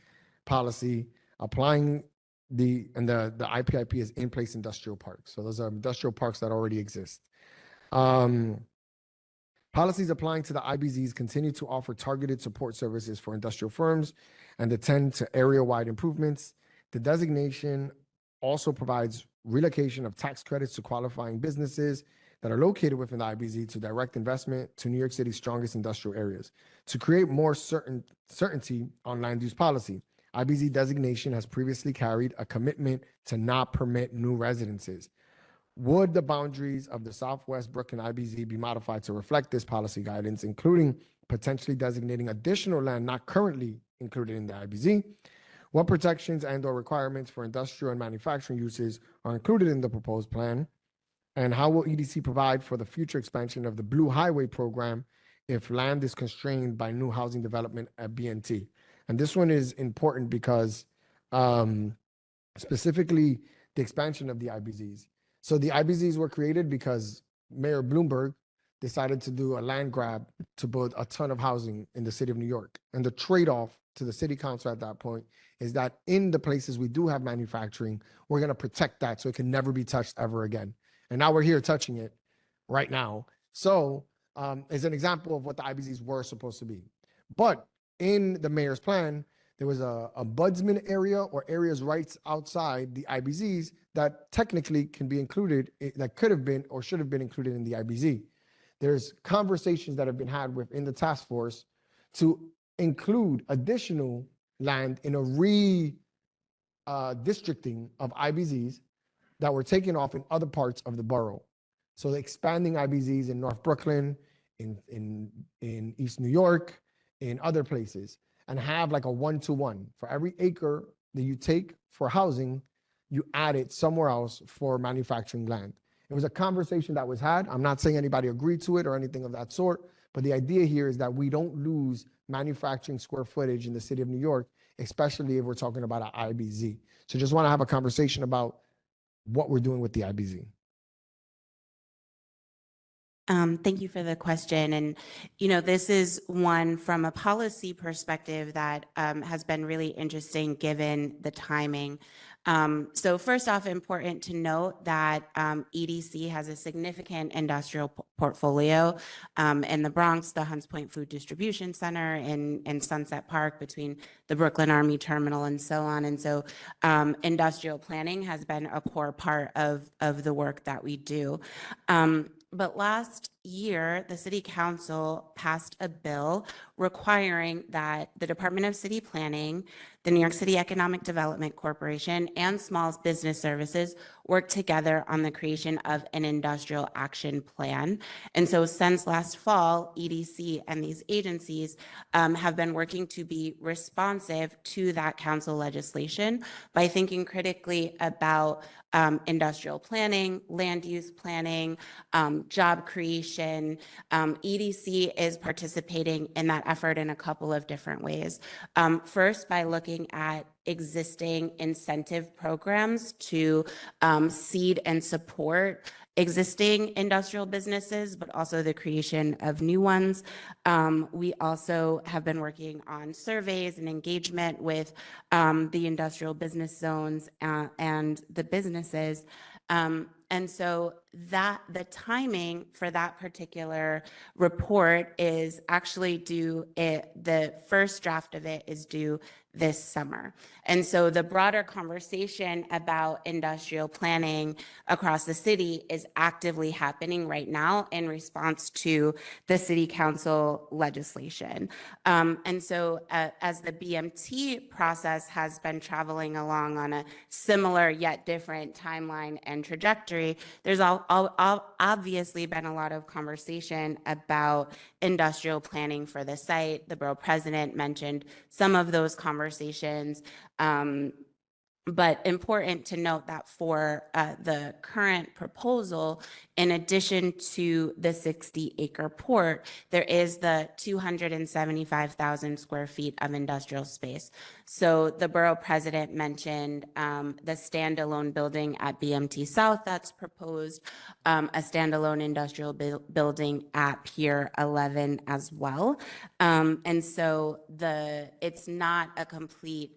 policy applying the IPIP is in-place industrial parks. So those are industrial parks that already exist. Policies applying to the IBZs continue to offer targeted support services for industrial firms and attend to area-wide improvements. The designation also provides relocation of tax credits to qualifying businesses that are located within the IBZ to direct investment to New York City's strongest industrial areas. To create more certainty on land use policy, IBZ designation has previously carried a commitment to not permit new residences. Would the boundaries of the Southwest Brooklyn IBZ be modified to reflect this policy guidance, including potentially designating additional land not currently included in the IBZ? What protections and/or requirements for industrial and manufacturing uses are included in the proposed plan? And how will EDC provide for the future expansion of the Blue Highway program if land is constrained by new housing development at BMT? And this one is important because specifically the expansion of the IBZs. So the IBZs were created because Mayor Bloomberg decided to do a land grab to build a ton of housing in the city of New York. And the trade-off to the city council at that point is that in the places we do have manufacturing, we're going to protect that so it can never be touched ever again. And now we're here touching it right now. So as an example of what the IBZs were supposed to be. But in the mayor's plan, there was a budsman area or areas right outside the IBZs that technically can be included, that could have been or should have been included in the IBZ. There's conversations that have been had within the task force to include additional land in a redistricting of IBZs that were taken off in other parts of the borough. So expanding IBZs in North Brooklyn, in East New York, in other places, and have like a 1-to-1. For every acre that you take for housing, you add it somewhere else for manufacturing land. It was a conversation that was had. I'm not saying anybody agreed to it or anything of that sort, but the idea here is that we don't lose manufacturing square footage in the city of New York, especially if we're talking about an IBZ. So just want to have a conversation about what we're doing with the IBZ. Thank you for the question. And, this is one from a policy perspective that has been really interesting given the timing. So first off, important to note that EDC has a significant industrial portfolio in the Bronx, the Hunts Point Food Distribution Center in Sunset Park between the Brooklyn Army Terminal and so on. And so industrial planning has been a core part of the work that we do. But last year, the City Council passed a bill requiring that the Department of City Planning, the New York City Economic Development Corporation, and Small Business Services work together on the creation of an industrial action plan. And so since last fall, EDC and these agencies have been working to be responsive to that council legislation by thinking critically about industrial planning, land use planning, job creation. EDC is participating in that effort in a couple of different ways. First, by looking at existing incentive programs to seed and support existing industrial businesses, but also the creation of new ones. We also have been working on surveys and engagement with the industrial business zones and the businesses. And so that the timing for that particular report is actually the first draft of it is due this summer. And so the broader conversation about industrial planning across the city is actively happening right now in response to the city council legislation. And so as the BMT process has been traveling along on a similar yet different timeline and trajectory, there's obviously been a lot of conversation about industrial planning for the site. The borough president mentioned some of those conversations. But important to note that for the current proposal, in addition to the 60-acre port, there is the 275,000 square feet of industrial space. So the borough president mentioned the standalone building at BMT South that's proposed, a standalone industrial building at Pier 11 as well. And so it's not a complete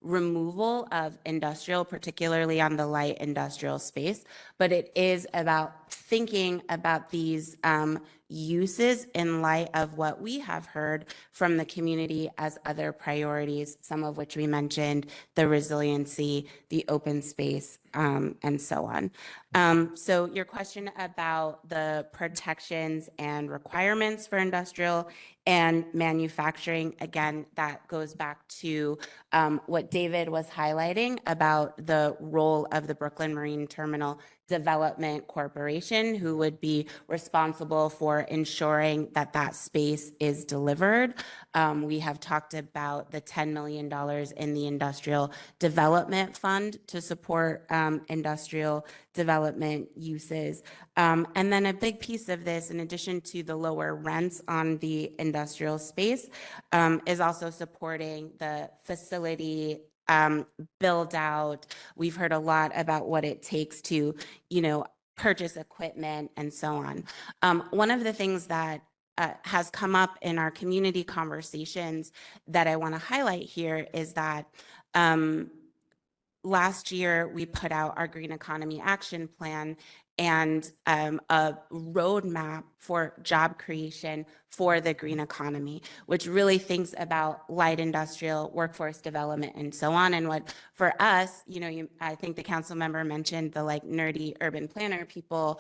removal of industrial, particularly on the light industrial space, but it is about thinking about these uses in light of what we have heard from the community as other priorities, some of which we mentioned, the resiliency, the open space, and so on. So your question about the protections and requirements for industrial and manufacturing, again, that goes back to what David was highlighting about the role of the Brooklyn Marine Terminal Development Corporation, who would be responsible for ensuring that that space is delivered. We have talked about the $10 million in the Industrial Development Fund to support industrial development uses. And then a big piece of this, in addition to the lower rents on the industrial space, is also supporting the facility build out. We've heard a lot about what it takes to, purchase equipment and so on. One of the things that has come up in our community conversations that I want to highlight here is that last year we put out our Green Economy Action Plan and a roadmap for job creation for the green economy, which really thinks about light industrial, workforce development, and so on. And what for us, I think the council member mentioned the nerdy urban planner people.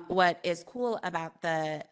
What is cool about the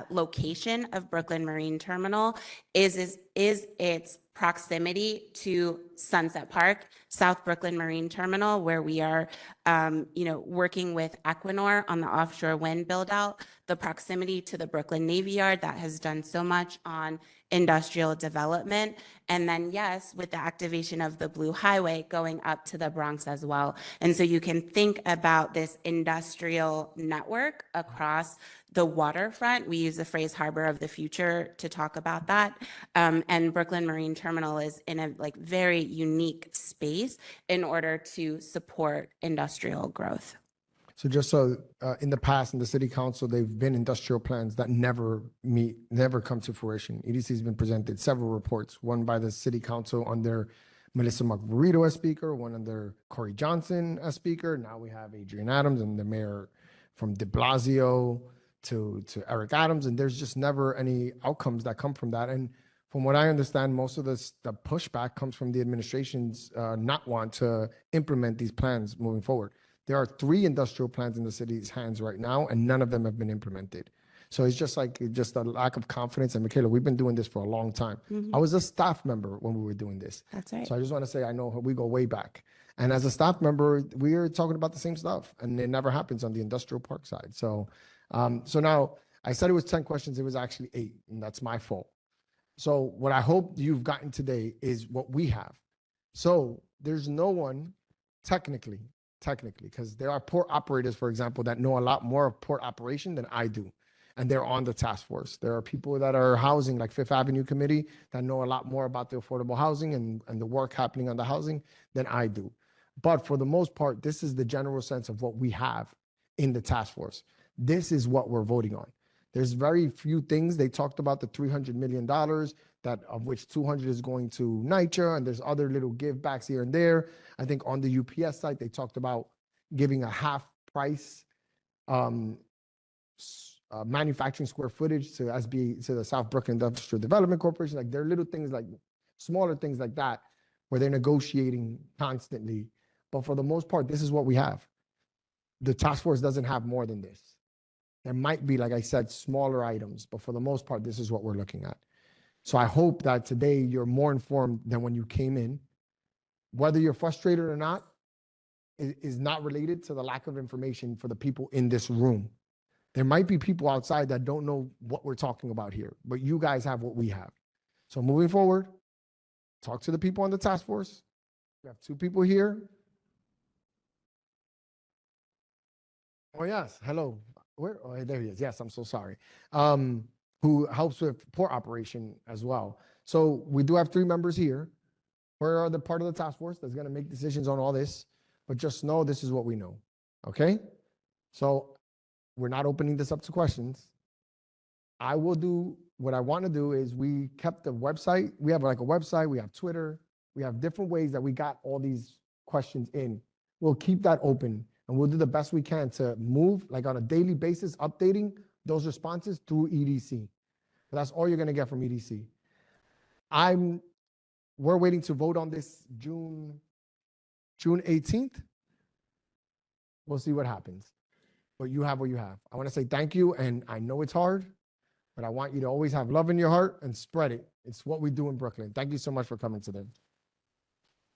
location of Brooklyn Marine Terminal is its proximity to Sunset Park, South Brooklyn Marine Terminal, where we are, working with Equinor on the offshore wind build out, the proximity to the Brooklyn Navy Yard that has done so much on industrial development. And then, yes, with the activation of the Blue Highway going up to the Bronx as well. And so you can think about this industrial network across the waterfront. We use the phrase harbor of the future to talk about that. And Brooklyn Marine Terminal is in a very unique space in order to support industrial growth. So just so in the past, in the city council, they've been industrial plans that never come to fruition. EDC has been presented several reports, one by the city council under Melissa Margarito as speaker, one under Corey Johnson as speaker. Now we have Adrian Adams and the mayor from de Blasio to Eric Adams, and there's just never any outcomes that come from that. And from what I understand, most of the pushback comes from the administration's not want to implement these plans moving forward. There are 3 industrial plans in the city's hands right now, and none of them have been implemented. So it's just a lack of confidence. And Michaela, we've been doing this for a long time. I was a staff member when we were doing this. That's right. So I just want to say, I know we go way back. And as a staff member, we are talking about the same stuff, and it never happens on the industrial park side. So, so now I said it was 10 questions. It was actually 8, and that's my fault. So what I hope you've gotten today is what we have. So there's no one technically, because there are port operators, for example, that know a lot more of port operation than I do. And they're on the task force. There are people that are housing, like Fifth Avenue Committee, that know a lot more about the affordable housing and the work happening on the housing than I do. But for the most part, this is the general sense of what we have in the task force. This is what we're voting on. There's very few things. They talked about the $300 million, that of which 200 is going to NYCHA, and there's other little give backs here and there. I think on the UPS site, they talked about giving a half price manufacturing square footage to the South Brooklyn Industrial Development Corporation. Like, there are little things, like smaller things like that, where they're negotiating constantly. But for the most part, this is what we have. The task force doesn't have more than this. There might be, like I said, smaller items, but for the most part, this is what we're looking at. So I hope that today you're more informed than when you came in. Whether you're frustrated or not is not related to the lack of information for the people in this room. There might be people outside that don't know what we're talking about here, but you guys have what we have. So moving forward, talk to the people on the task force. We have 2 people here. Oh, yes. Hello. Where? Oh, there he is. Yes, I'm so sorry. Who helps with port operation as well. So we do have 3 members here. We're the part of the task force that's going to make decisions on all this, but just know this is what we know. Okay? So we're not opening this up to questions. I will do what I want to do is we kept the website. We have like a website. We have Twitter. We have different ways that we got all these questions in. We'll keep that open, and we'll do the best we can to move, like on a daily basis, updating those responses through EDC. But that's all you're going to get from EDC. We're waiting to vote on this June 18th. We'll see what happens. But you have what you have. I want to say thank you, and I know it's hard, but I want you to always have love in your heart and spread it. It's what we do in Brooklyn. Thank you so much for coming today.